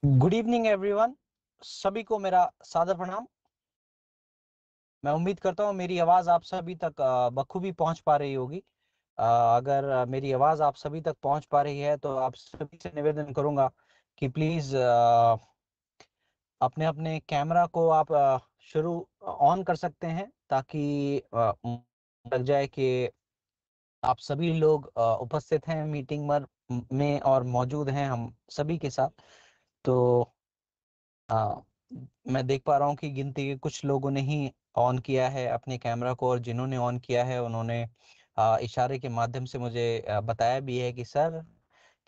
Good evening everyone. सभी को मेरा सादर प्रणाम। मैं उम्मीद करता हूँ मेरी आवाज आप सभी तक बखूबी पहुंच पा रही होगी। अगर मेरी आवाज आप सभी तक पहुंच पा रही है तो आप सभी से निवेदन करूंगा कि प्लीज अपने अपने कैमरा को आप शुरू ऑन कर सकते हैं, ताकि लग जाए कि आप सभी लोग उपस्थित हैं मीटिंग में और मौजूद हैं हम सभी के साथ। तो हाँ, मैं देख पा रहा हूँ कि गिनती के कुछ लोगों ने ही ऑन किया है अपने कैमरा को, और जिन्होंने ऑन किया है उन्होंने इशारे के माध्यम से मुझे बताया भी है कि सर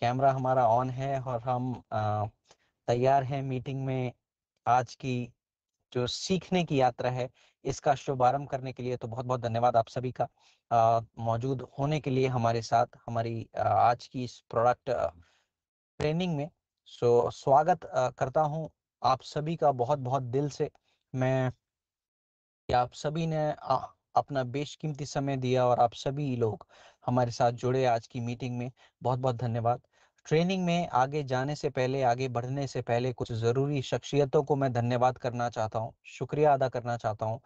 कैमरा हमारा ऑन है और हम तैयार हैं मीटिंग में आज की जो सीखने की यात्रा है इसका शुभारंभ करने के लिए। तो बहुत बहुत धन्यवाद आप सभी का मौजूद होने के लिए हमारे साथ हमारी आज की इस प्रोडक्ट ट्रेनिंग में। स्वागत करता हूं आप सभी का बहुत बहुत दिल से। मैं कि आप सभी ने अपना बेशकीमती समय दिया और आप सभी लोग हमारे साथ जुड़े आज की मीटिंग में। बहुत बहुत धन्यवाद। ट्रेनिंग में आगे जाने से पहले, आगे बढ़ने से पहले कुछ ज़रूरी शख्सियतों को मैं धन्यवाद करना चाहता हूँ, शुक्रिया अदा करना चाहता हूँ,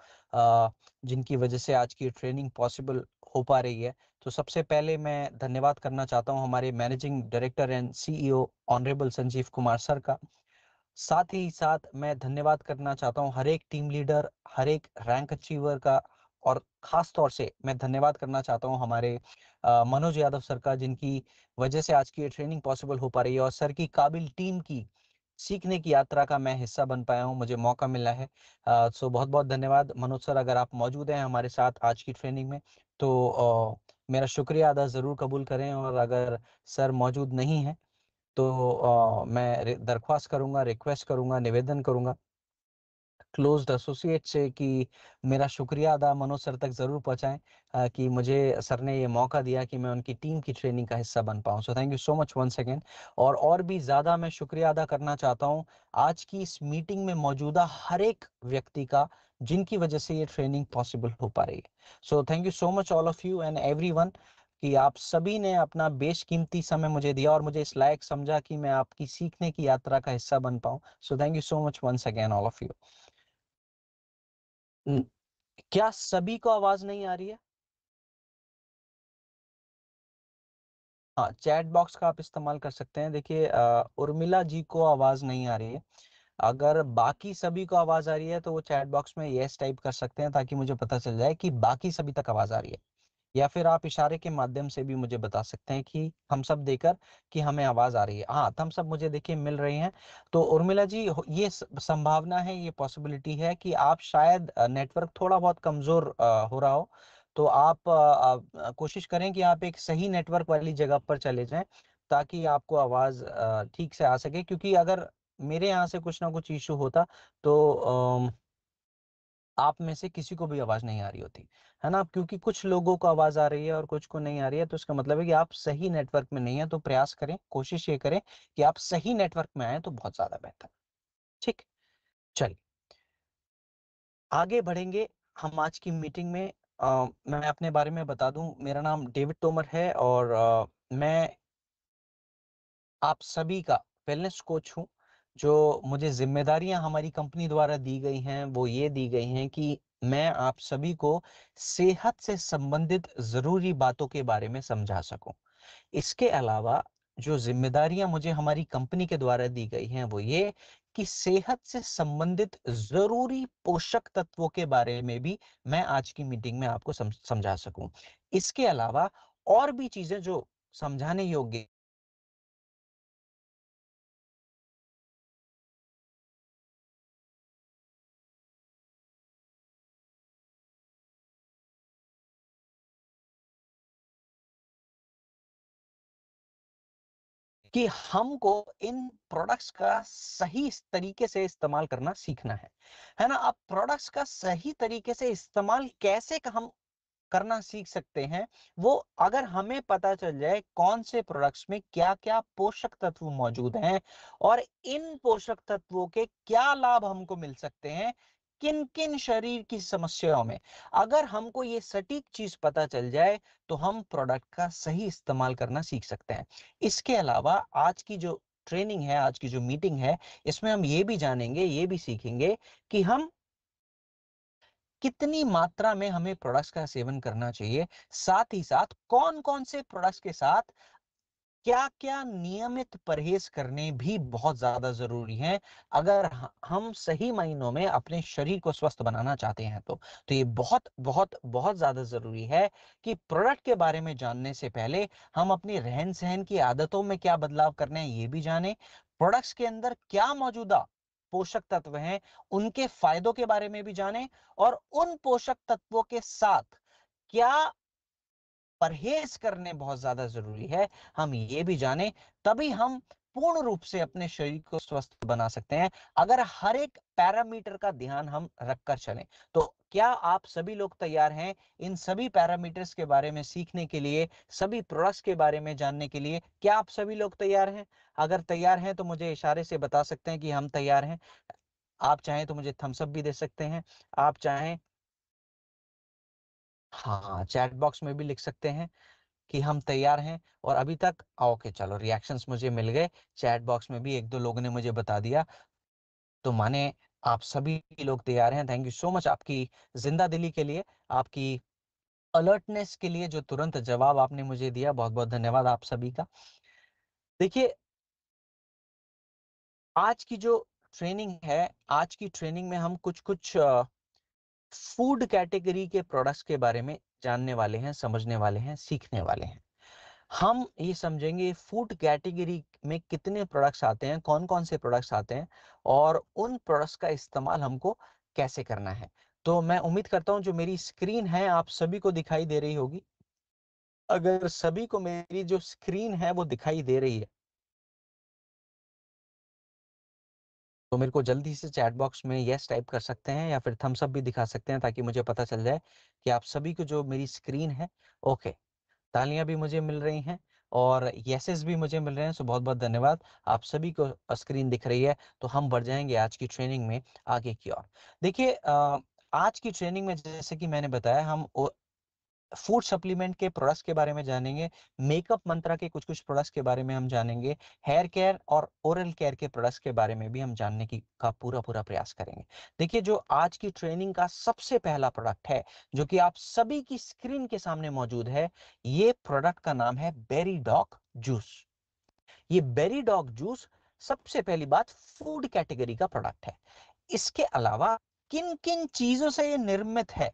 जिनकी वजह से आज की ट्रेनिंग पॉसिबल हो पा रही है। तो सबसे पहले मैं धन्यवाद करना चाहता हूँ हमारे managing director and CEO honourable Sanjeev Kumar sir का। साथ ही साथ मैं धन्यवाद करना चाहता हूँ हर एक टीम लीडर, हर एक रैंक अचीवर का, और खास तौर से मैं धन्यवाद करना चाहता हूँ हमारे मनोज यादव सर का, जिनकी वजह से आज की ये ट्रेनिंग पॉसिबल हो पा रही है, और सर की काबिल टीम की सीखने की यात्रा का मैं हिस्सा बन पाया हूँ, मुझे मौका मिला है। सो बहुत बहुत धन्यवाद मनोज सर। अगर आप मौजूद हैं हमारे साथ आज की ट्रेनिंग में तो मेरा शुक्रिया अदा जरूर कबूल करें, और अगर सर मौजूद नहीं है तो मैं दरख्वास्त करूंगा, रिक्वेस्ट करूंगा, निवेदन करूंगा क्लोज्ड एसोसिएट से कि मेरा शुक्रिया अदा मनोज सर तक जरूर पहुंचाएं, कि मुझे सर ने ये मौका दिया कि मैं उनकी टीम की ट्रेनिंग का हिस्सा बन पाऊं। So thank you so much once again. और भी ज्यादा मैं शुक्रिया अदा करना चाहता हूं आज की इस मीटिंग में मौजूदा हर एक व्यक्ति का, जिनकी वजह से ये ट्रेनिंग पॉसिबल हो पा रही है। So thank you so much all of you and everyone, कि आप सभी ने अपना बेशकीमती समय मुझे दिया और मुझे इस लायक समझा कि मैं आपकी सीखने की यात्रा का हिस्सा बन पाऊं। So thank you so much once again all of you. क्या सभी को आवाज नहीं आ रही है? हाँ, चैट बॉक्स का आप इस्तेमाल कर सकते हैं। देखिए उर्मिला जी को आवाज नहीं आ रही है। अगर बाकी सभी को आवाज आ रही है तो वो चैट बॉक्स में यस टाइप कर सकते हैं, ताकि मुझे पता चल जाए कि बाकी सभी तक आवाज आ रही है। या फिर आप इशारे के माध्यम से भी मुझे बता सकते हैं कि हम सब देकर कि हमें आवाज आ रही है। हाँ, हम सब मुझे देखिए मिल रही हैं। तो उर्मिला जी, ये संभावना है, ये पॉसिबिलिटी है कि आप शायद नेटवर्क थोड़ा बहुत कमजोर हो रहा हो। तो आप कोशिश करें कि आप एक सही नेटवर्क वाली जगह पर चले जाएं, ताकि आपको आवाज ठीक से आ सके। क्योंकि अगर मेरे यहाँ से कुछ ना कुछ इशू होता तो आप में से किसी को भी आवाज नहीं आ रही होती, है ना। क्योंकि कुछ लोगों को आवाज आ रही है और कुछ को नहीं आ रही है, तो इसका मतलब है कि आप सही नेटवर्क में नहीं है। तो प्रयास करें, कोशिश ये करें कि आप सही नेटवर्क में आए तो बहुत ज्यादा बेहतर। ठीक, चलिए आगे बढ़ेंगे हम आज की मीटिंग में। मैं अपने बारे में बता दूं, मेरा नाम डेविड तोमर है और मैं आप सभी का वेलनेस कोच हूं। जो मुझे जिम्मेदारियां हमारी कंपनी द्वारा दी गई हैं वो ये दी गई हैं कि मैं आप सभी को सेहत से संबंधित जरूरी बातों के बारे में समझा सकूं। इसके अलावा जो जिम्मेदारियां मुझे हमारी कंपनी के द्वारा दी गई हैं वो ये कि सेहत से संबंधित जरूरी पोषक तत्वों के बारे में भी मैं आज की मीटिंग में आपको समझा सकूं। इसके अलावा और भी चीजें जो समझाने योग्य कि हमको इन प्रोडक्ट्स का सही तरीके से इस्तेमाल करना सीखना है ना। अब प्रोडक्ट्स का सही तरीके से इस्तेमाल कैसे हम करना सीख सकते हैं, वो अगर हमें पता चल जाए कौन से प्रोडक्ट्स में क्या क्या पोषक तत्व मौजूद हैं और इन पोषक तत्वों के क्या लाभ हमको मिल सकते हैं किन किन शरीर की समस्याओं में। अगर हमको ये सटीक चीज पता चल जाए तो हम प्रोडक्ट का सही इस्तेमाल करना सीख सकते हैं। इसके अलावा आज की जो ट्रेनिंग है, आज की जो मीटिंग है, इसमें हम ये भी जानेंगे, ये भी सीखेंगे कि हम कितनी मात्रा में हमें प्रोडक्ट्स का सेवन करना चाहिए, साथ ही साथ कौन-कौन से प्रोडक्ट्स के साथ क्या-क्या नियमित परहेज करने भी बहुत ज्यादा जरूरी है, अगर हम सही मायनों में अपने शरीर को स्वस्थ बनाना चाहते हैं तो ये बहुत बहुत बहुत ज्यादा जरूरी है कि प्रोडक्ट के बारे में जानने से पहले हम अपनी रहन सहन की आदतों में क्या बदलाव करने हैं ये भी जाने, प्रोडक्ट्स के अंदर क्या मौजूदा पोषक तत्व हैं उनके फायदों के बारे में भी जाने, और उन पोषक तत्वों के साथ क्या परहेज करने बहुत ज्यादा जरूरी है, हम ये भी जाने, तभी हम पूर्ण रूप से अपने शरीर को स्वस्थ बना सकते हैं। अगर हर एक पैरामीटर का ध्यान हम रखकर चलें, तो क्या आप सभी लोग तैयार हैं इन सभी पैरामीटर्स के बारे में सीखने के लिए, सभी प्रोडक्ट्स के बारे में जानने के लिए? क्या आप सभी लोग तैयार हैं? अगर तैयार हैं तो मुझे इशारे से बता सकते हैं कि हम तैयार हैं। आप चाहें तो मुझे थम्स अप भी दे सकते हैं, आप चाहें, हाँ, चैट बॉक्स में भी लिख सकते हैं कि हम तैयार हैं। और अभी तक ओके, चलो रिएक्शंस मुझे मिल गए, चैट बॉक्स में भी एक दो लोगों ने मुझे बता दिया, तो माने आप सभी लोग तैयार हैं। थैंक यू सो मच आपकी जिंदा दिली के लिए, आपकी अलर्टनेस के लिए, जो तुरंत जवाब आपने मुझे दिया, बहुत बहुत धन्यवाद आप सभी का। देखिए, आज की जो ट्रेनिंग है, आज की ट्रेनिंग में हम कुछ कुछ फूड कैटेगरी के प्रोडक्ट्स के बारे में जानने वाले हैं, समझने वाले हैं, सीखने वाले हैं। हम ये समझेंगे फूड कैटेगरी में कितने प्रोडक्ट्स आते हैं, कौन कौन से प्रोडक्ट्स आते हैं, और उन प्रोडक्ट्स का इस्तेमाल हमको कैसे करना है। तो मैं उम्मीद करता हूं जो मेरी स्क्रीन है आप सभी को दिखाई दे रही होगी। अगर सभी को मेरी जो स्क्रीन है वो दिखाई दे रही है, तो मेरे को जल्दी से चैट बॉक्स में यस टाइप कर सकते हैं, या फिर थम्स अप भी दिखा सकते हैं, ताकि मुझे पता चल जाए कि आप सभी को जो मेरी स्क्रीन है, ओके। तालियां भी मुझे मिल रही हैं और येसेस भी मुझे मिल रहे हैं, सो बहुत बहुत धन्यवाद। आप सभी को स्क्रीन दिख रही है, तो हम बढ़ जाएंगे आज की ट्रेनिंग में आगे की ओर। देखिए, आज की ट्रेनिंग में जैसे कि मैंने बताया, हम फूड सप्लीमेंट के प्रोडक्ट्स के बारे में जानेंगे, मेकअप मंत्रा के कुछ कुछ प्रोडक्ट्स के बारे में हम जानेंगे, हेयर केयर और ओरल केयर के प्रोडक्ट्स के बारे में भी हम जानने की का पूरा पूरा प्रयास करेंगे। देखिए, जो आज की ट्रेनिंग का सबसे पहला प्रोडक्ट है, जो कि आप सभी की स्क्रीन के सामने मौजूद है, ये प्रोडक्ट का नाम है बेरी डॉग जूस। ये बेरी डॉग जूस सबसे पहली बात फूड कैटेगरी का प्रोडक्ट है। इसके अलावा किन किन चीजों से ये निर्मित है,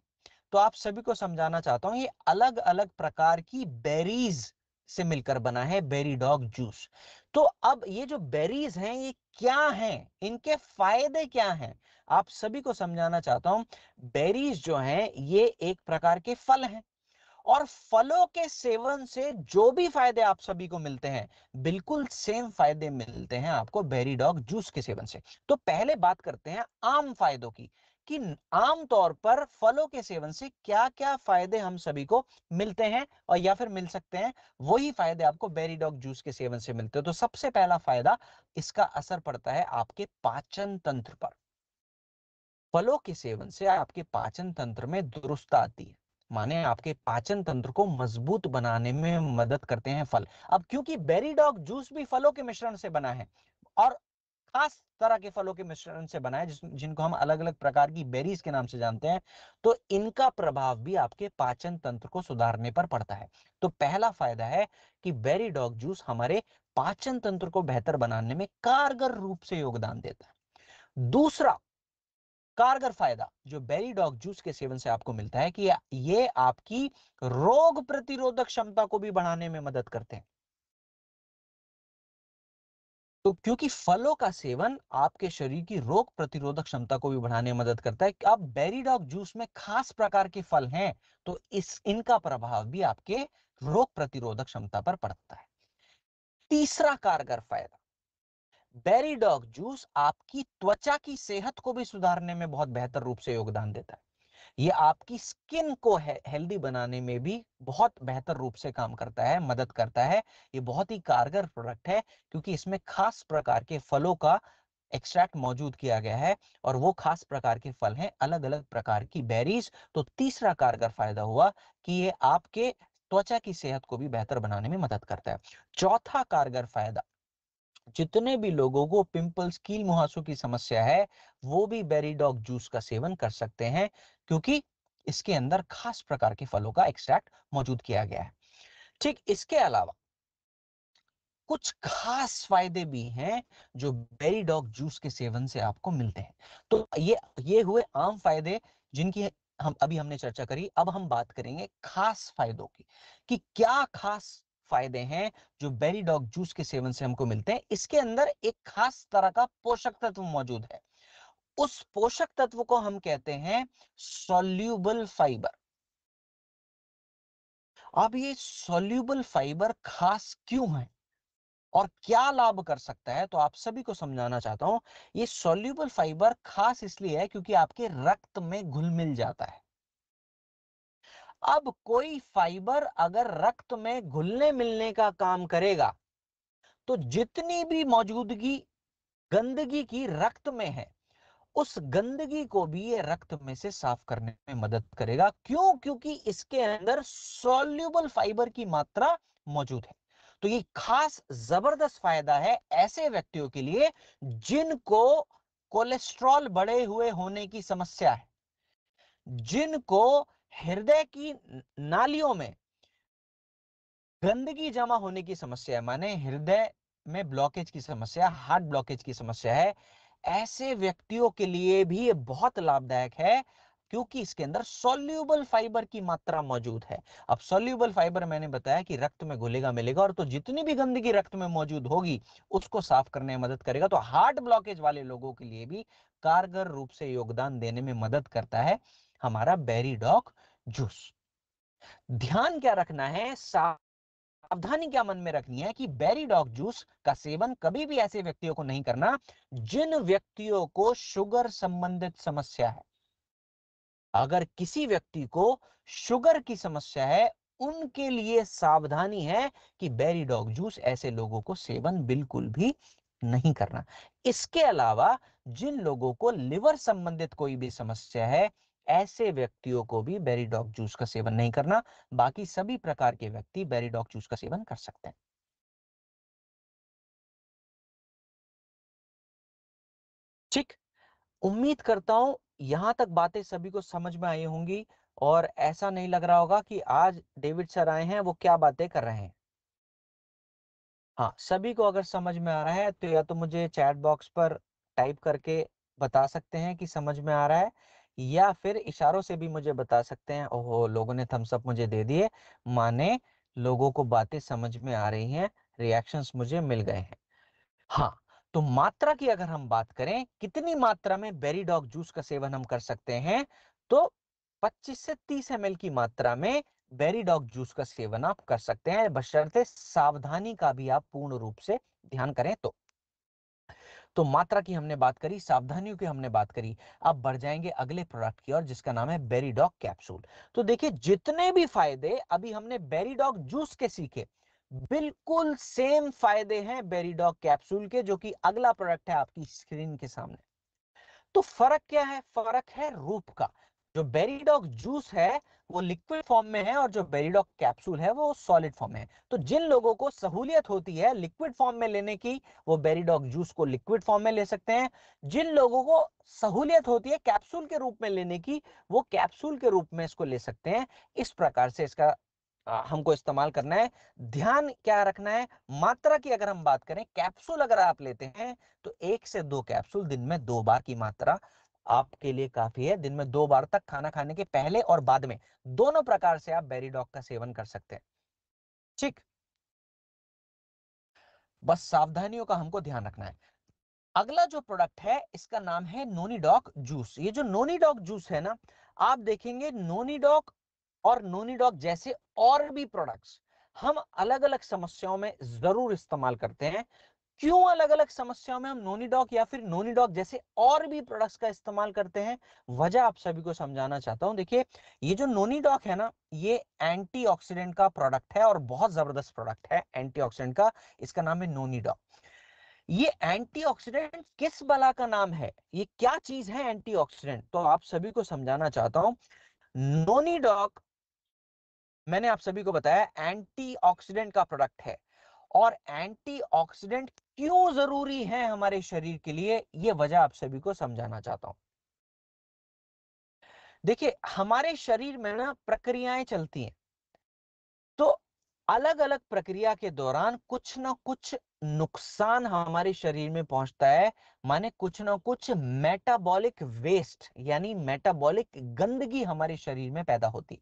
तो आप सभी को समझाना चाहता हूं। ये अलग अलग प्रकार की बेरीज से मिलकर बना है बेरी डॉग जूस। तो अब ये जो बेरीज हैं ये क्या हैं, इनके फायदे क्या हैं, आप सभी को समझाना चाहता हूं। बेरीज जो हैं ये एक प्रकार के फल हैं, और फलों के सेवन से जो भी फायदे आप सभी को मिलते हैं, बिल्कुल सेम फायदे मिलते हैं आपको बेरी डॉग जूस के सेवन से। तो पहले बात करते हैं आम फायदों की, कि आम तौर पर फलों के सेवन से क्या क्या फायदे हम सभी को मिलते हैं, और या फिर मिल सकते हैं, वही फायदे आपको बेरी डॉग जूस के सेवन से मिलते हैं। तो सबसे पहला फायदा, इसका असर पड़ता है आपके पाचन तंत्र पर। फलों के सेवन से आपके पाचन तंत्र में दुरुस्ती आती है, माने आपके पाचन तंत्र को मजबूत बनाने में मदद करते हैं फल। अब क्योंकि बेरी डॉग जूस भी फलों के मिश्रण से बना है, और खास तरह के फलों के मिश्रण से बना है, जिनको हम अलग अलग प्रकार की बेरीज के नाम से जानते हैं, तो इनका प्रभाव भी आपके पाचन तंत्र को सुधारने पर पड़ता है। तो पहला फायदा है कि बेरी डॉग जूस हमारे पाचन तंत्र को बेहतर बनाने में कारगर रूप से योगदान देता है। दूसरा कारगर फायदा जो बेरी डॉग जूस के सेवन से आपको मिलता है, कि ये आपकी रोग प्रतिरोधक क्षमता को भी बढ़ाने में मदद करते हैं। तो क्योंकि फलों का सेवन आपके शरीर की रोग प्रतिरोधक क्षमता को भी बढ़ाने में मदद करता है, अब बेरी डॉग जूस में खास प्रकार के फल हैं, तो इनका प्रभाव भी आपके रोग प्रतिरोधक क्षमता पर पड़ता है। तीसरा कारगर फायदा, बेरी डॉग जूस आपकी त्वचा की सेहत को भी सुधारने में बहुत बेहतर रूप से योगदान देता है। ये आपकी स्किन को हेल्दी बनाने में भी बहुत बेहतर रूप से काम करता है, मदद करता है। ये बहुत ही कारगर प्रोडक्ट है, क्योंकि इसमें खास प्रकार के फलों का एक्सट्रैक्ट मौजूद किया गया है, और वो खास प्रकार के फल हैं, अलग अलग प्रकार की बेरीज। तो तीसरा कारगर फायदा हुआ कि ये आपके त्वचा की सेहत को भी बेहतर बनाने में मदद करता है। चौथा कारगर फायदा, जितने भी लोगों को पिंपल्स, कील मुहासों की समस्या है, वो भी बेरीडॉग जूस का सेवन कर सकते हैं, क्योंकि इसके अंदर खास प्रकार के फलों का एक्सट्रैक्ट मौजूद किया गया है। ठीक, इसके अलावा कुछ खास फायदे भी हैं जो बेरीडॉग जूस के सेवन से आपको मिलते हैं। तो ये हुए आम फायदे जिनकी हमने चर्चा करी। अब हम बात करेंगे खास फायदों की, कि क्या खास फायदे हैं जो बेरीडॉग जूस के सेवन से हमको मिलते हैं। इसके अंदर एक खास तरह का पोषक तत्व मौजूद है। उस पोषक तत्व को हम कहते हैं सॉल्यूबल फाइबर। अब ये सॉल्यूबल फाइबर खास क्यों है और क्या लाभ कर सकता है, तो आप सभी को समझाना चाहता हूं। ये सॉल्यूबल फाइबर खास इसलिए है क्योंकि आपके रक्त में घुल मिल जाता है। अब कोई फाइबर अगर रक्त में घुलने मिलने का काम करेगा, तो जितनी भी मौजूदगी गंदगी की रक्त में है, उस गंदगी को भी ये रक्त में से साफ करने में मदद करेगा। क्यों? क्योंकि इसके अंदर सॉल्यूबल फाइबर की मात्रा मौजूद है। तो ये खास जबरदस्त फायदा है ऐसे व्यक्तियों के लिए जिनको कोलेस्ट्रॉल बढ़े हुए होने की समस्या है, जिनको हृदय की नालियों में गंदगी जमा होने की समस्या है, माने हृदय में ब्लॉकेज की समस्या, हार्ट ब्लॉकेज की समस्या है। ऐसे व्यक्तियों के लिए भी ये बहुत लाभदायक है, क्योंकि इसके अंदर सॉल्यूबल फाइबर की मात्रा मौजूद है। अब सॉल्यूबल फाइबर मैंने बताया कि रक्त में घुलेगा मिलेगा, और तो जितनी भी गंदगी रक्त में मौजूद होगी उसको साफ करने में मदद करेगा। तो हार्ट ब्लॉकेज वाले लोगों के लिए भी कारगर रूप से योगदान देने में मदद करता है हमारा बेरीडॉग जूस। ध्यान क्या रखना है, सावधानी क्या मन में रखनी है कि बेरीडॉग जूस का सेवन कभी भी ऐसे व्यक्तियों को नहीं करना जिन व्यक्तियों को शुगर संबंधित समस्या है। अगर किसी व्यक्ति को शुगर की समस्या है, उनके लिए सावधानी है कि बेरीडॉग जूस ऐसे लोगों को सेवन बिल्कुल भी नहीं करना। इसके अलावा जिन लोगों को लिवर संबंधित कोई भी समस्या है, ऐसे व्यक्तियों को भी बेरीडॉग जूस का सेवन नहीं करना। बाकी सभी प्रकार के व्यक्ति बेरीडॉग जूस का सेवन कर सकते हैं। ठीक, उम्मीद करता हूं यहां तक बातें सभी को समझ में आई होंगी, और ऐसा नहीं लग रहा होगा कि आज डेविड सर आए हैं वो क्या बातें कर रहे हैं। हाँ, सभी को अगर समझ में आ रहा है तो या तो मुझे चैट बॉक्स पर टाइप करके बता सकते हैं कि समझ में आ रहा है, या फिर इशारों से भी मुझे बता सकते हैं। ओहो, लोगों ने थम्स अप मुझे दे दिए, माने लोगों को बातें समझ में आ रही हैं, रिएक्शंस मुझे मिल गए हैं। हाँ, तो मात्रा की अगर हम बात करें, कितनी मात्रा में बेरीडॉग जूस का सेवन हम कर सकते हैं, तो 25 से 30 ml की मात्रा में बेरीडॉग जूस का सेवन आप कर सकते हैं, बशर्ते सावधानी का भी आप पूर्ण रूप से ध्यान करें तो मात्रा की हमने बात करी, सावधानियों की हमने बात करी। अब बढ़ जाएंगे अगले प्रोडक्ट की ओर, जिसका नाम है बेरीडॉग कैप्सूल। तो देखिए, जितने भी फायदे अभी हमने बेरीडॉग जूस के सीखे, बिल्कुल सेम फायदे हैं बेरीडॉग कैप्सूल के, जो कि अगला प्रोडक्ट है आपकी स्क्रीन के सामने। तो फर्क क्या है? फर्क है रूप का। जो बेरीडॉग जूस है वो लिक्विड फॉर्म में है, और जो बेरीडॉग कैप्सूल है वो सॉलिड फॉर्म में है। तो जिन लोगों को सहूलियत होती है लिक्विड फॉर्म में लेने की, वो बेरीडॉग जूस को लिक्विड फॉर्म में ले सकते हैं। जिन लोगों को सहूलियत होती है कैप्सूल के रूप में लेने की, वो कैप्सूल के रूप में इसको ले सकते हैं। इस प्रकार से इसका हमको इस्तेमाल करना है। ध्यान क्या रखना है, मात्रा की अगर हम बात करें, कैप्सूल अगर आप लेते हैं तो 1 से 2 कैप्सूल दिन में 2 बार की मात्रा आपके लिए काफी है। दिन में 2 बार तक, खाना खाने के पहले और बाद में, दोनों प्रकार से आप बेरीडॉग का सेवन कर सकते हैं। ठीक, बस सावधानियों का हमको ध्यान रखना है। अगला जो प्रोडक्ट है इसका नाम है नोनीडॉक जूस। ये जो नोनीडॉक जूस है ना, आप देखेंगे नोनीडॉक और नोनीडॉक जैसे और भी प्रोडक्ट्स हम अलग अलग समस्याओं में जरूर इस्तेमाल करते हैं। क्यों अलग अलग समस्याओं में हम नोनीडॉक या फिर नोनीडॉक जैसे और भी प्रोडक्ट्स का इस्तेमाल करते हैं, वजह आप सभी को समझाना चाहता हूं। देखिए, ये जो नोनीडॉक है ना, ये एंटीऑक्सीडेंट का प्रोडक्ट है, और बहुत जबरदस्त प्रोडक्ट है एंटीऑक्सीडेंट का। इसका नाम है नोनीडॉक। ये एंटीऑक्सीडेंट किस बला का नाम है, ये क्या चीज है एंटीऑक्सीडेंट, तो आप सभी को समझाना चाहता हूं। नोनीडॉक, मैंने आप सभी को बताया, एंटीऑक्सीडेंट का प्रोडक्ट है। और एंटीऑक्सीडेंट क्यों जरूरी है हमारे शरीर के लिए, ये वजह आप सभी को समझाना चाहता हूं। देखिए, हमारे शरीर में ना प्रक्रियाएं चलती हैं, तो अलग अलग प्रक्रिया के दौरान कुछ ना कुछ नुकसान हमारे शरीर में पहुंचता है। माने कुछ ना कुछ मेटाबॉलिक वेस्ट यानी मेटाबॉलिक गंदगी हमारे शरीर में पैदा होती।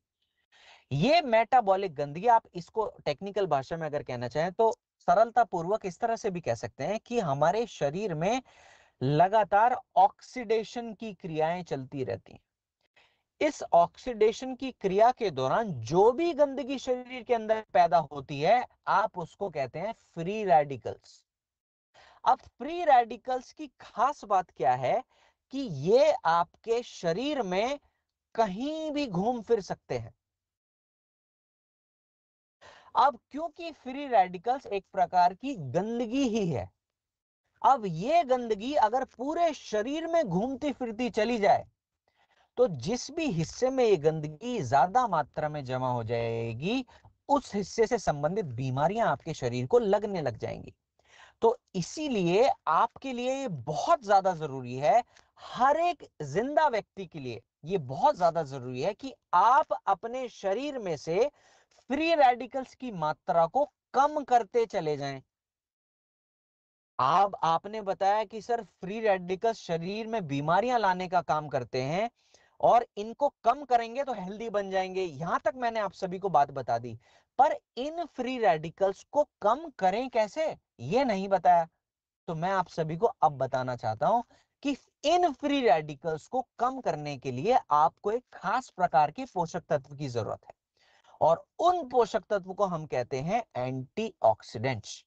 ये मेटाबॉलिक गंदगी, आप इसको टेक्निकल भाषा में अगर कहना चाहें तो सरलता पूर्वक इस तरह से भी कह सकते हैं कि हमारे शरीर में लगातार ऑक्सीडेशन की क्रियाएं चलती रहती हैं। इस ऑक्सीडेशन की क्रिया के दौरान जो भी गंदगी शरीर के अंदर पैदा होती है, आप उसको कहते हैं फ्री रेडिकल्स। अब फ्री रेडिकल्स की खास बात क्या है कि ये आपके शरीर में कहीं भी घूम फिर सकते हैं। अब क्योंकि फ्री रेडिकल्स एक प्रकार की गंदगी ही है, अब ये गंदगी अगर पूरे शरीर में घूमती फिरती चली जाए, तो जिस भी हिस्से में ये गंदगी ज्यादा मात्रा में जमा हो जाएगी, उस हिस्से से संबंधित बीमारियां आपके शरीर को लगने लग जाएंगी। तो इसीलिए आपके लिए ये बहुत ज्यादा जरूरी है, हर एक जिंदा व्यक्ति के लिए ये बहुत ज्यादा जरूरी है कि आप अपने शरीर में से फ्री रेडिकल्स की मात्रा को कम करते चले जाएं। आपने बताया कि सर फ्री रेडिकल्स शरीर में बीमारियां लाने का काम करते हैं और इनको कम करेंगे तो हेल्दी बन जाएंगे, यहां तक मैंने आप सभी को बात बता दी। पर इन फ्री रेडिकल्स को कम करें कैसे, ये नहीं बताया। तो मैं आप सभी को अब बताना चाहता हूं कि इन फ्री रेडिकल्स को कम करने के लिए आपको एक खास प्रकार के पोषक तत्व की जरूरत है, और उन पोषक तत्व को हम कहते हैं एंटीऑक्सीडेंट्स।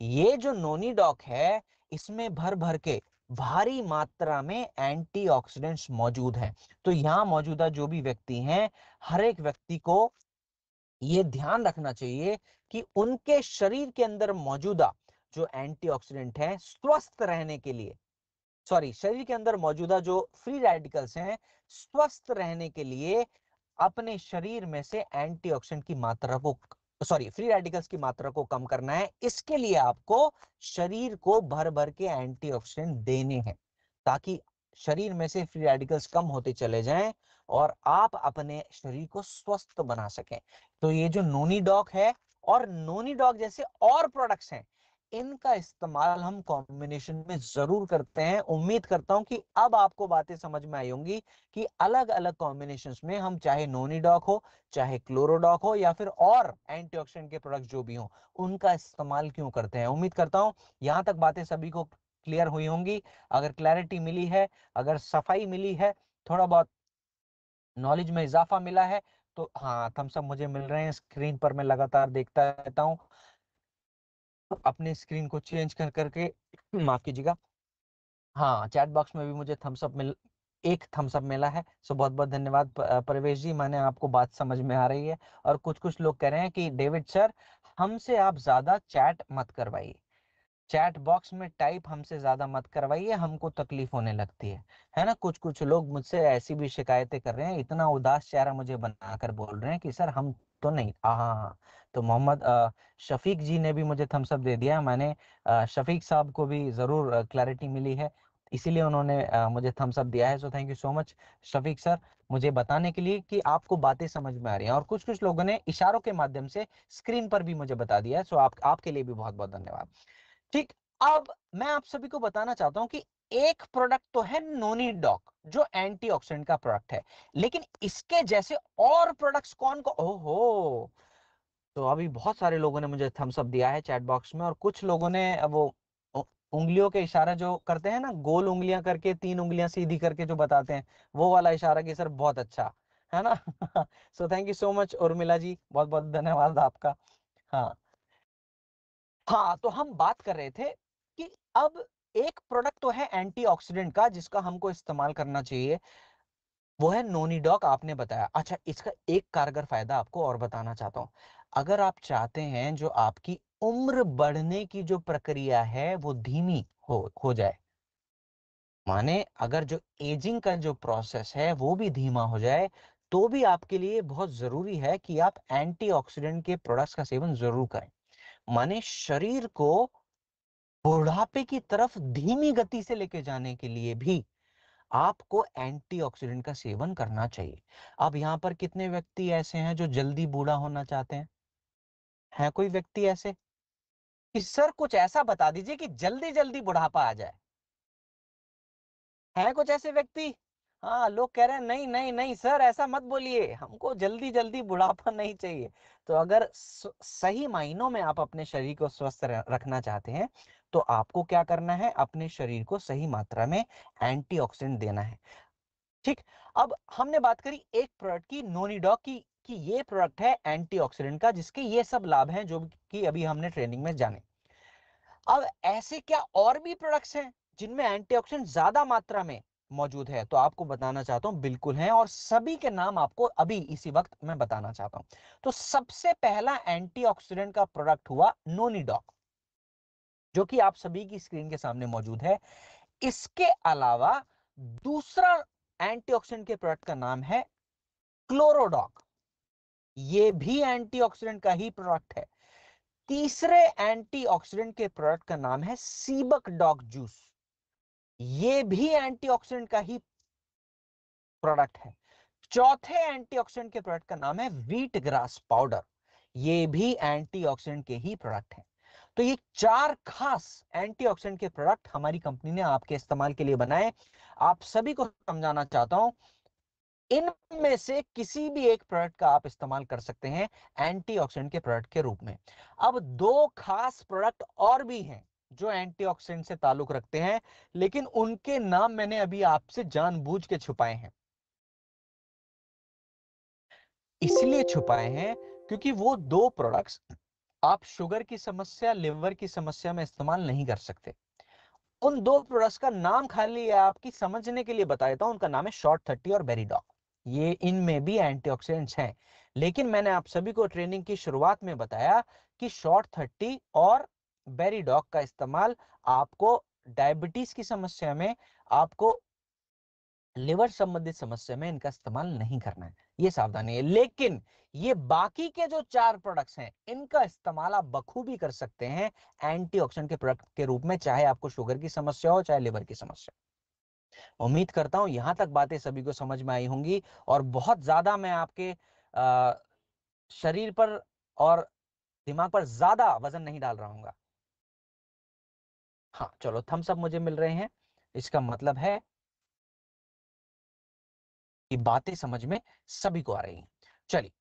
ये जो नोनी डॉक है, इसमें भर भर के भारी मात्रा में एंटीऑक्सीडेंट्स मौजूद हैं। तो यहां मौजूदा जो भी व्यक्ति हैं, हर एक व्यक्ति को ये ध्यान रखना चाहिए कि उनके शरीर के अंदर मौजूदा जो एंटीऑक्सीडेंट है स्वस्थ रहने के लिए, सॉरी, शरीर के अंदर मौजूदा जो फ्री रेडिकल्स हैं स्वस्थ रहने के लिए अपने शरीर में से एंटीऑक्सीडेंट की मात्रा को, सॉरी, फ्री रेडिकल्स की मात्रा को कम करना है। इसके लिए आपको शरीर को भर भर के एंटीऑक्सीडेंट देने हैं, ताकि शरीर में से फ्री रेडिकल्स कम होते चले जाएं और आप अपने शरीर को स्वस्थ बना सकें। तो ये जो नोनी डॉक है और नोनी डॉक जैसे और प्रोडक्ट्स हैं, इनका इस्तेमाल हम कॉम्बिनेशन में जरूर करते हैं। उम्मीद करता हूं कि अब आपको बातें समझ में आई होंगी कि अलग अलग कॉम्बिनेशंस में हम चाहे नोनी डॉक हो, चाहे क्लोरोडॉक हो, या फिर और एंटीऑक्सीडेंट के प्रोडक्ट जो भी हो, उनका इस्तेमाल क्यों करते हैं। उम्मीद करता हूं यहां तक बातें सभी को क्लियर हुई होंगी। अगर क्लैरिटी मिली है, अगर सफाई मिली है, थोड़ा बहुत नॉलेज में इजाफा मिला है, तो हाँ, थम्स अप मुझे मिल रहे हैं स्क्रीन पर, मैं लगातार देखता रहता हूँ अपनी स्क्रीन को चेंज कर करके। माफ कीजिएगा। हाँ, चैट बॉक्स में भी मुझे एक थम्स अप मिला है। सो बहुत बहुत धन्यवाद परवेश जी, माने आपको बात समझ में आ रही है। और कुछ कुछ लोग कह रहे हैं कि डेविड सर, हमसे आप ज्यादा चैट मत करवाइए, चैट बॉक्स में टाइप हमसे ज्यादा मत करवाइए, हमको तकलीफ होने लगती है ना। कुछ कुछ लोग मुझसे ऐसी भी शिकायतें कर रहे हैं, इतना उदास चेहरा मुझे बनाकर बोल रहे हैं कि सर हम तो नहीं। हाँ, तो मोहम्मद शफीक जी ने भी मुझे थम्स अप दे दिया। मैंने शफीक साहब को भी जरूर क्लैरिटी मिली है, इसीलिए उन्होंने मुझे थम्स अप दिया है। So thank you so much Shafiq sir, मुझे बताने के लिए कि आपको बातें समझ में आ रही हैं। और कुछ कुछ लोगों ने इशारों के माध्यम से स्क्रीन पर भी मुझे बता दिया है। सो आपके लिए भी बहुत बहुत धन्यवाद। ठीक। अब मैं आप सभी को बताना चाहता हूं कि एक प्रोडक्ट तो है नोनी डॉक जो एंटीऑक्सीडेंट का प्रोडक्ट है, लेकिन इसके जैसे और प्रोडक्ट्स कौन को, ओहो, तो अभी बहुत सारे लोगों ने मुझे थम्स अप दिया है चैट बॉक्स में, और कुछ लोगों ने वो उंगलियों के इशारा जो करते हैं ना, गोल उंगलियां करके 3 उंगलियां सीधी करके जो बताते हैं, वो वाला इशारा कि सर बहुत अच्छा है ना। So thank you so much Urmila ji, बहुत बहुत धन्यवाद आपका। हाँ, हाँ, तो हम बात कर रहे थे कि अब एक प्रोडक्ट तो है एंटीऑक्सीडेंट का जिसका हमको इस्तेमाल करना चाहिए, वो है नोनीडॉक, आपने बताया। अच्छा, इसका एक कारगर फायदा आपको और बताना चाहता हूं। अगर आप चाहते हैं जो आपकी उम्र बढ़ने की जो प्रक्रिया है वो धीमी हो जाए, माने अगर जो एजिंग का जो प्रोसेस है वो भी धीमा हो जाए, तो भी आपके लिए बहुत जरूरी है कि आप एंटीऑक्सीडेंट के प्रोडक्ट्स का सेवन जरूर करें। माने शरीर को बुढ़ापे की तरफ धीमी गति से लेके जाने के लिए भी आपको एंटीऑक्सीडेंट का सेवन करना चाहिए। अब यहां पर कितने व्यक्ति ऐसे हैं जो जल्दी बूढ़ा होना चाहते हैं? है कोई व्यक्ति ऐसे कि सर कुछ ऐसा बता दीजिए कि जल्दी जल्दी बुढ़ापा आ जाए? है कुछ ऐसे व्यक्ति? हाँ, लोग कह रहे हैं नहीं नहीं नहीं सर, ऐसा मत बोलिए, हमको जल्दी जल्दी बुढ़ापा नहीं चाहिए। तो अगर सही मायनों में आप अपने शरीर को स्वस्थ रखना चाहते हैं, तो आपको क्या करना है? अपने शरीर को सही मात्रा में एंटीऑक्सीडेंट देना है। ठीक। अब हमने बात करी एक प्रोडक्ट की, नोनिडॉक की, कि ये प्रोडक्ट है एंटीऑक्सीडेंट का, जिसके ये सब लाभ हैं जो कि अभी हमने ट्रेनिंग में जाने। अब ऐसे क्या और भी प्रोडक्ट्स हैं जिनमें एंटीऑक्सीडेंट ज्यादा मात्रा में मौजूद है? तो आपको बताना चाहता हूं, बिल्कुल हैं, और सभी के नाम आपको अभी इसी वक्त मैं बताना चाहता हूं। तो सबसे पहला एंटीऑक्सीडेंट का प्रोडक्ट हुआ नोनिडॉक, जो कि आप सभी की स्क्रीन के सामने मौजूद है। इसके अलावा दूसरा एंटीऑक्सीडेंट के प्रोडक्ट का नाम है क्लोरोडॉक, ये भी एंटीऑक्सीडेंट का ही प्रोडक्ट है। तीसरे एंटीऑक्सीडेंट के प्रोडक्ट का नाम है सीबक डॉग जूस, ये भी एंटीऑक्सीडेंट का ही प्रोडक्ट है। चौथे एंटीऑक्सीडेंट के प्रोडक्ट का नाम है व्हीट ग्रास पाउडर, ये भी एंटीऑक्सीडेंट के ही प्रोडक्ट है। तो ये चार खास एंटीऑक्सीडेंट के प्रोडक्ट हमारी कंपनी ने आपके इस्तेमाल के लिए बनाए। आप सभी को समझाना चाहता हूं, इनमें से किसी भी एक प्रोडक्ट का आप इस्तेमाल कर सकते हैं एंटीऑक्सीडेंट के प्रोडक्ट के रूप में। अब दो खास प्रोडक्ट और भी हैं जो एंटीऑक्सीडेंट से ताल्लुक रखते हैं, लेकिन उनके नाम मैंने अभी आपसे जानबूझ के छुपाए हैं। इसलिए छुपाए हैं क्योंकि वो दो प्रोडक्ट्स आप शुगर की समस्या, लिवर की समस्या में इस्तेमाल नहीं कर सकते। उन दो प्रोडक्ट्स का नाम खाली आपकी समझने के लिए बता देता हूं। उनका नाम है शॉर्ट 30 और बेरीडॉक। ये इनमें भी एंटीऑक्सीडेंट्स हैं, लेकिन मैंने आप सभी को ट्रेनिंग की शुरुआत में बताया कि शॉर्ट 30 और बेरीडॉक का इस्तेमाल आपको डायबिटीज की समस्या में, आपको लिवर संबंधित समस्या में इनका इस्तेमाल नहीं करना है, ये सावधानी है। लेकिन ये बाकी के जो चार प्रोडक्ट्स हैं, इनका इस्तेमाल आप बखूबी कर सकते हैं एंटीऑक्सीडेंट के प्रोडक्ट के रूप में, चाहे आपको शुगर की समस्या हो, चाहे लिवर की समस्या। उम्मीद करता हूं यहां तक बातें सभी को समझ में आई होंगी, और बहुत ज्यादा मैं आपके शरीर पर और दिमाग पर ज्यादा वजन नहीं डाल रहा हूँ। हाँ चलो, थम्स अप मुझे मिल रहे हैं, इसका मतलब है कि बातें समझ में सभी को आ रही हैं। चलिए,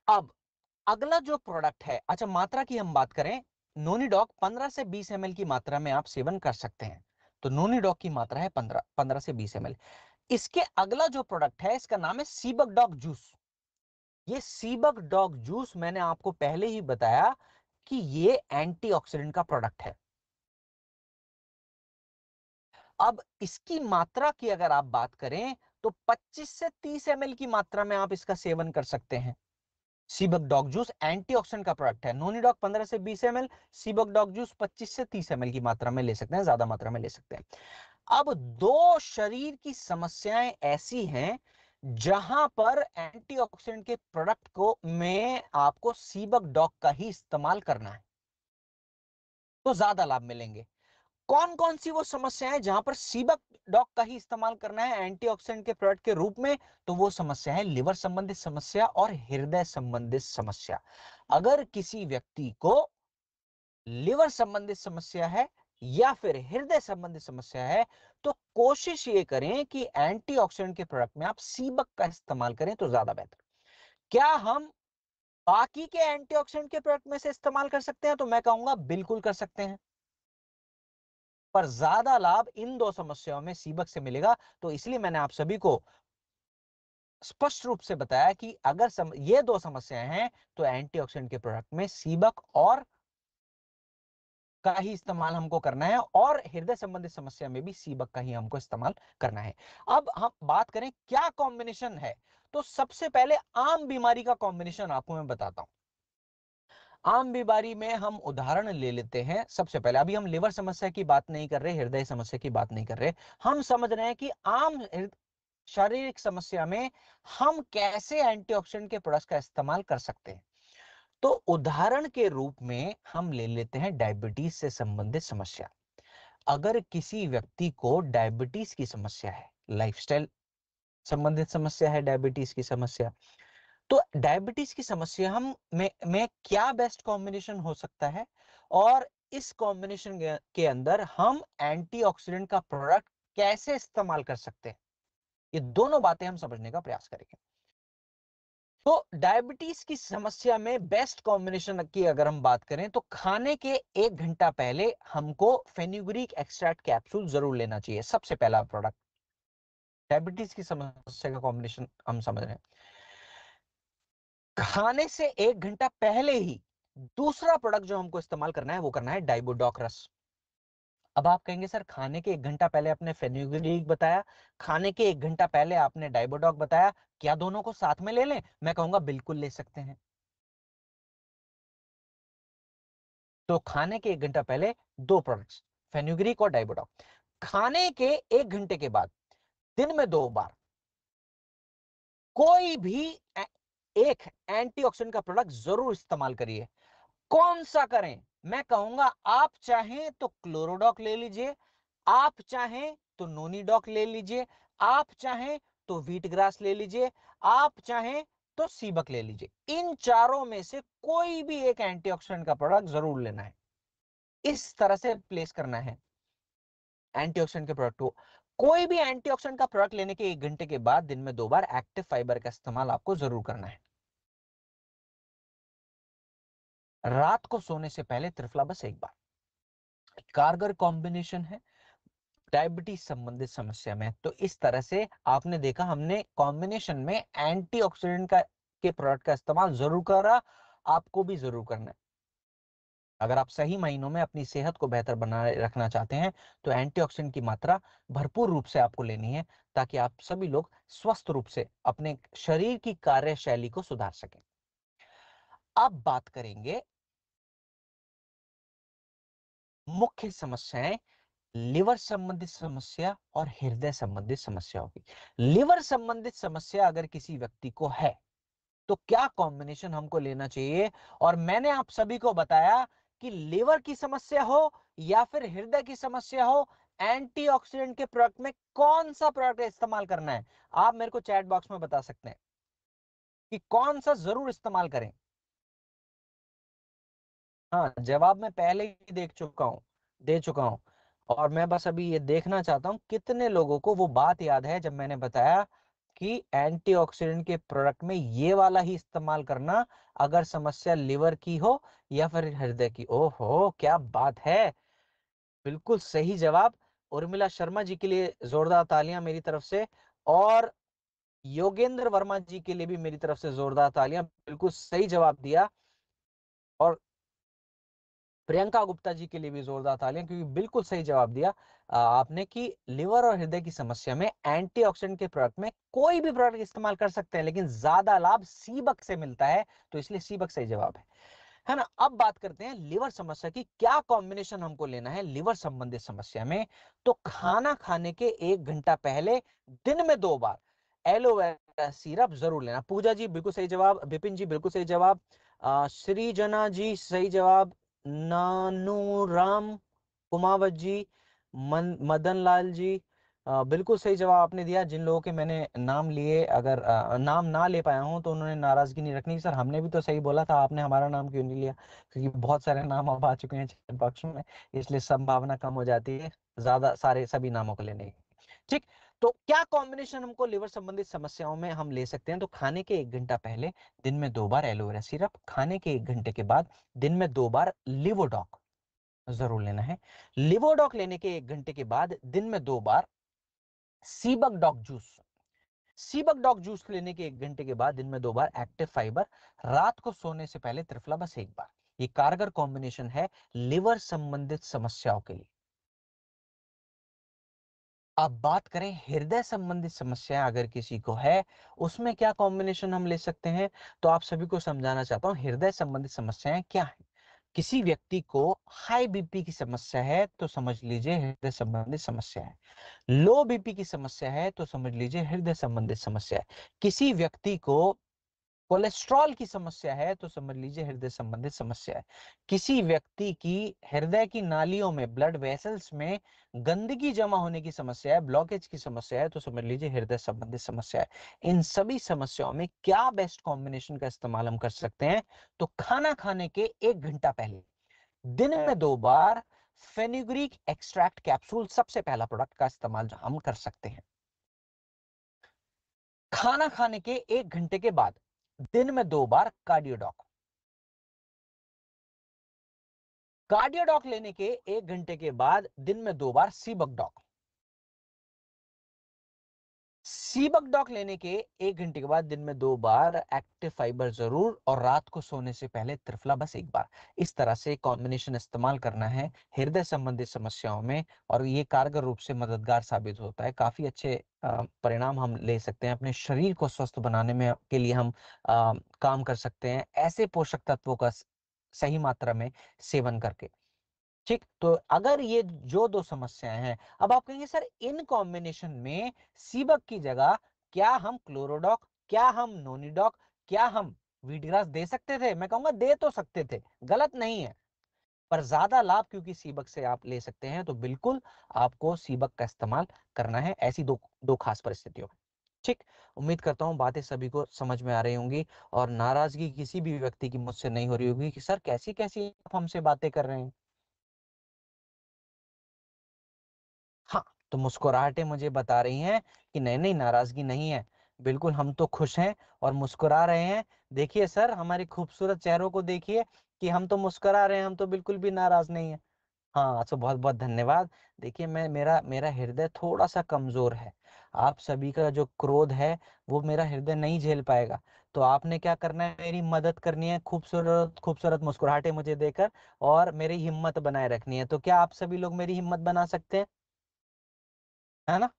अब अगला जो प्रोडक्ट है, अच्छा मात्रा की हम बात करें, नोनिडॉक 15 से 20 ml की मात्रा में आप सेवन कर सकते हैं। तो नोनिडॉक की मात्रा है 15 से 20 ml। इसके अगला जो प्रोडक्ट है, इसका नाम है सीबक डॉग जूस। ये सीबक डॉग जूस मैंने आपको पहले ही बताया कि ये एंटीऑक्सीडेंट का प्रोडक्ट है। अब इसकी मात्रा की अगर आप बात करें, तो 25 से 30 ml की मात्रा में आप इसका सेवन कर सकते हैं। सीबक डॉग जूस एंटीऑक्सीडेंट का प्रोडक्ट है। नोनिडॉक 15 से 20 ml, सीबक डॉग जूस 25 से 30 ml की मात्रा में ले सकते हैं, ज्यादा मात्रा में ले सकते हैं। अब दो शरीर की समस्याएं ऐसी हैं जहां पर एंटीऑक्सीडेंट के प्रोडक्ट को में आपको सीबक डॉग का ही इस्तेमाल करना है, तो ज्यादा लाभ मिलेंगे। कौन कौन सी वो समस्याएं जहां पर सीबक डॉग का ही इस्तेमाल करना है एंटीऑक्सीडेंट के प्रोडक्ट के रूप में? तो वो समस्या है लिवर संबंधित समस्या और हृदय संबंधित समस्या। अगर किसी व्यक्ति को लिवर संबंधित समस्या है या फिर हृदय संबंधित समस्या है, तो कोशिश ये करें कि एंटीऑक्सीडेंट के प्रोडक्ट में आप सीबक का इस्तेमाल करें तो ज्यादा बेहतर। क्या हम बाकी के एंटीऑक्सीडेंट के प्रोडक्ट में से इस्तेमाल कर सकते हैं? तो मैं कहूंगा बिल्कुल कर सकते हैं, पर ज्यादा लाभ इन दो समस्याओं में सीबक से मिलेगा। तो इसलिए मैंने आप सभी को स्पष्ट रूप से बताया कि अगर ये दो समस्याएं हैं, तो एंटीऑक्सीडेंट के प्रोडक्ट में सीबक और का ही इस्तेमाल हमको करना है, और हृदय संबंधित समस्या में भी सीबक का ही हमको इस्तेमाल करना है। अब हम बात करें क्या कॉम्बिनेशन है, तो सबसे पहले आम बीमारी का कॉम्बिनेशन आपको मैं बताता हूं। आम बीमारी में हम उदाहरण ले लेते हैं। सबसे पहले, अभी हम लिवर समस्या की बात नहीं कर रहे, हृदय समस्या की बात नहीं कर रहे, हम समझ रहे हैं कि आम शारीरिक समस्या में हम कैसे एंटीऑक्सीडेंट के प्रोडक्ट्स का इस्तेमाल कर सकते हैं। तो उदाहरण के रूप में हम ले लेते हैं डायबिटीज से संबंधित समस्या। अगर किसी व्यक्ति को डायबिटीज की समस्या है, लाइफस्टाइल संबंधित समस्या है, डायबिटीज की समस्या, तो डायबिटीज की समस्या में क्या बेस्ट कॉम्बिनेशन हो सकता है, और इस कॉम्बिनेशन के अंदर हम एंटीऑक्सीडेंट का प्रोडक्ट कैसे इस्तेमाल कर सकते हैं, ये दोनों बातें हम समझने का प्रयास करेंगे। तो डायबिटीज की समस्या में बेस्ट कॉम्बिनेशन की अगर हम बात करें तो खाने के 1 घंटा पहले हमको फेनुग्रीक एक्सट्रैक्ट कैप्सूल जरूर लेना चाहिए। सबसे पहला प्रोडक्ट, डायबिटीज की समस्या का कॉम्बिनेशन हम समझ रहे हैं। खाने से 1 घंटा पहले ही दूसरा प्रोडक्ट जो हमको इस्तेमाल करना है वो करना है डाइबोडोक रस। अब आप कहेंगे सर खाने के 1 घंटा पहले आपने फेनुग्रीक बताया, खाने के 1 घंटा पहले आपने डाइबोडोक बताया, क्या दोनों को साथ में ले लें? मैं कहूंगा बिल्कुल ले सकते हैं। तो खाने के 1 घंटा पहले दो प्रोडक्ट्स, फेनुग्रीक और डाइबोडोक। खाने के 1 घंटे के बाद दिन में 2 बार कोई भी एक एंटीऑक्सीडेंट का प्रोडक्ट जरूर इस्तेमाल करिए। कौन सा करें? मैं कहूंगा आप चाहें तो क्लोरोडॉक ले लीजिए, आप चाहें तो नोनीडॉक ले लीजिए, आप चाहें तो व्हीट ग्रास ले लीजिए, आप चाहें तो सीबक ले लीजिए। इन चारों में से कोई भी एक एंटीऑक्सीडेंट का प्रोडक्ट जरूर लेना है। इस तरह से प्लेस करना है एंटीऑक्सीडेंट के प्रोडक्ट को। कोई भी एंटीऑक्सीडेंट का प्रोडक्ट लेने के 1 घंटे के बाद दिन में 2 बार एक्टिव फाइबर का इस्तेमाल आपको जरूर करना है। रात को सोने से पहले त्रिफला बस 1 बार। कारगर कॉम्बिनेशन है डायबिटीज संबंधित समस्या में। तो इस तरह से आपने देखा हमने कॉम्बिनेशन में एंटीऑक्सीडेंट का के प्रोडक्ट का इस्तेमाल जरूर करा, आपको भी जरूर करना है। अगर आप सही महीनों में अपनी सेहत को बेहतर बनाए रखना चाहते हैं तो एंटीऑक्सीडेंट की मात्रा भरपूर रूप से आपको लेनी है, ताकि आप सभी लोग स्वस्थ रूप से अपने शरीर की कार्यशैली को सुधार सकें। अब बात करेंगे मुख्य समस्याएं, लिवर संबंधित समस्या और हृदय संबंधित समस्याओं की। लिवर संबंधित समस्या अगर किसी व्यक्ति को है तो क्या कॉम्बिनेशन हमको लेना चाहिए, और मैंने आप सभी को बताया कि लिवर की समस्या हो या फिर हृदय की समस्या हो, एंटीऑक्सीडेंट के प्रोडक्ट में कौन सा प्रोडक्ट इस्तेमाल करना है। आप मेरे को चैट बॉक्स में बता सकते हैं कि कौन सा जरूर इस्तेमाल करें। हाँ, जवाब मैं पहले ही दे चुका हूं, और मैं बस अभी ये देखना चाहता हूं कितने लोगों को वो बात याद है जब मैंने बताया कि एंटीऑक्सीडेंट के प्रोडक्ट में ये वाला ही इस्तेमाल करना अगर समस्या लिवर की हो या फिर हृदय की। ओहो, क्या बात है, बिल्कुल सही जवाब। उर्मिला शर्मा जी के लिए जोरदार तालियां मेरी तरफ से, और योगेंद्र वर्मा जी के लिए भी मेरी तरफ से जोरदार तालियां, बिल्कुल सही जवाब दिया। और प्रियंका गुप्ता जी के लिए भी जोरदार तालियां, क्योंकि बिल्कुल सही जवाब दिया आपने कि लिवर और हृदय की समस्या में एंटीऑक्सीडेंट के प्रोडक्ट में कोई भी प्रोडक्ट इस्तेमाल कर सकते हैं, लेकिन ज्यादा लाभ सीबक से मिलता है, तो इसलिए सीबक सही जवाब है ना। अब बात करते हैं लिवर समस्या की, क्या कॉम्बिनेशन हमको लेना है लिवर संबंधित समस्या में। तो खाना खाने के 1 घंटा पहले दिन में 2 बार एलोवेरा सिरप जरूर लेना। पूजा जी बिल्कुल सही जवाब, विपिन जी बिल्कुल सही जवाब, श्रीजना जी सही जवाब, नानूराम कुमावत जी, मदन लाल जी बिल्कुल सही जवाब आपने दिया। जिन लोगों के मैंने नाम लिए, अगर नाम ना ले पाया हूं तो उन्होंने नाराजगी नहीं रखनी, सर हमने भी तो सही बोला था, आपने हमारा नाम क्यों नहीं लिया, क्योंकि बहुत सारे नाम अब आ चुके हैं चैट बॉक्स में, इसलिए संभावना कम हो जाती है ज्यादा सारे सभी नामों को लेने की। ठीक, तो क्या कॉम्बिनेशन हमको लिवर संबंधित समस्याओं में हम ले सकते हैं? तो खाने के 1 घंटा पहले दिन में 2 बार एलोवेरा सिरप, खाने के 1 घंटे के बाद दिन में 2 बार लिवोडॉक जरूर लेना है। लिवोडॉक लेने के 1 घंटे के बाद दिन में 2 बार सीबक डॉक जूस, सीबक डॉक जूस लेने के 1 घंटे के बाद दिन में 2 बार एक्टिव फाइबर, रात को सोने से पहले त्रिफला बस 1 बार। ये कारगर कॉम्बिनेशन है लिवर संबंधित समस्याओं के लिए। अब बात करें हृदय संबंधित समस्या अगर किसी को है, उसमें क्या कॉम्बिनेशन हम ले सकते हैं। तो आप सभी को समझाना चाहता हूं हृदय संबंधित समस्याएं क्या है। किसी व्यक्ति को हाई बीपी की समस्या है तो समझ लीजिए हृदय संबंधित समस्या है। लो बीपी की समस्या है तो समझ लीजिए हृदय संबंधित समस्या है। किसी व्यक्ति को कोलेस्ट्रॉल की समस्या है तो समझ लीजिए हृदय संबंधित समस्या है। किसी व्यक्ति की हृदय की नालियों में, ब्लड वेसल्स में गंदगी जमा होने की समस्या है, ब्लॉकेज की समस्या है तो समझ लीजिए हृदय संबंधित समस्या है। इन सभी समस्याओं में क्या बेस्ट कॉम्बिनेशन का इस्तेमाल हम कर सकते हैं? तो खाना खाने के 1 घंटा पहले दिन में 2 बार फेनुग्रीक एक्सट्रैक्ट कैप्सूल सबसे पहला प्रोडक्ट का इस्तेमाल जो हम कर सकते हैं। खाना खाने के 1 घंटे के बाद दिन में 2 बार कार्डियोडॉक। कार्डियोडॉक लेने के 1 घंटे के बाद दिन में 2 बार सीबकडॉक। सीबकडॉक लेने के 1 घंटे के बाद दिन में 2 बार एक्टिव फाइबर जरूर, और रात को सोने से पहले त्रिफला बस 1 बार। इस तरह से कॉम्बिनेशन इस्तेमाल करना है हृदय संबंधित समस्याओं में, और ये कारगर रूप से मददगार साबित होता है। काफी अच्छे परिणाम हम ले सकते हैं। अपने शरीर को स्वस्थ बनाने में के लिए हम काम कर सकते हैं ऐसे पोषक तत्वों का सही मात्रा में सेवन करके। ठीक, तो अगर ये जो 2 समस्याएं हैं, अब आप कहेंगे सर इन कॉम्बिनेशन में सीबक की जगह क्या हम क्लोरोडॉक, क्या हम नोनिडॉक, क्या हम वीटग्रास दे सकते थे? मैं कहूंगा दे तो सकते थे, गलत नहीं है, पर ज्यादा लाभ क्योंकि सीबक से आप ले सकते हैं तो बिल्कुल आपको सीबक का इस्तेमाल करना है ऐसी दो खास परिस्थितियों में। ठीक, उम्मीद करता हूं बातें सभी को समझ में आ रही होंगी और नाराजगी किसी भी व्यक्ति की मुझसे नहीं हो रही होगी कि सर कैसी कैसी आप हमसे बातें कर रहे हैं। हाँ, तो मुस्कुराहटें मुझे बता रही हैं कि नहीं नहीं, नाराजगी नहीं है, बिल्कुल हम तो खुश हैं और मुस्कुरा रहे हैं। देखिए सर, हमारे खूबसूरत चेहरों को देखिए कि हम तो मुस्कुरा रहे हैं, हम तो बिल्कुल भी नाराज नहीं है। हाँ, तो बहुत बहुत धन्यवाद। देखिए मैं मेरा मेरा हृदय थोड़ा सा कमजोर है। आप सभी का जो क्रोध है वो मेरा हृदय नहीं झेल पाएगा। तो आपने क्या करना है, मेरी मदद करनी है, खूबसूरत खूबसूरत मुस्कुराहटें मुझे देकर, और मेरी हिम्मत बनाए रखनी है। तो क्या आप सभी लोग मेरी हिम्मत बना सकते हैं? है ना?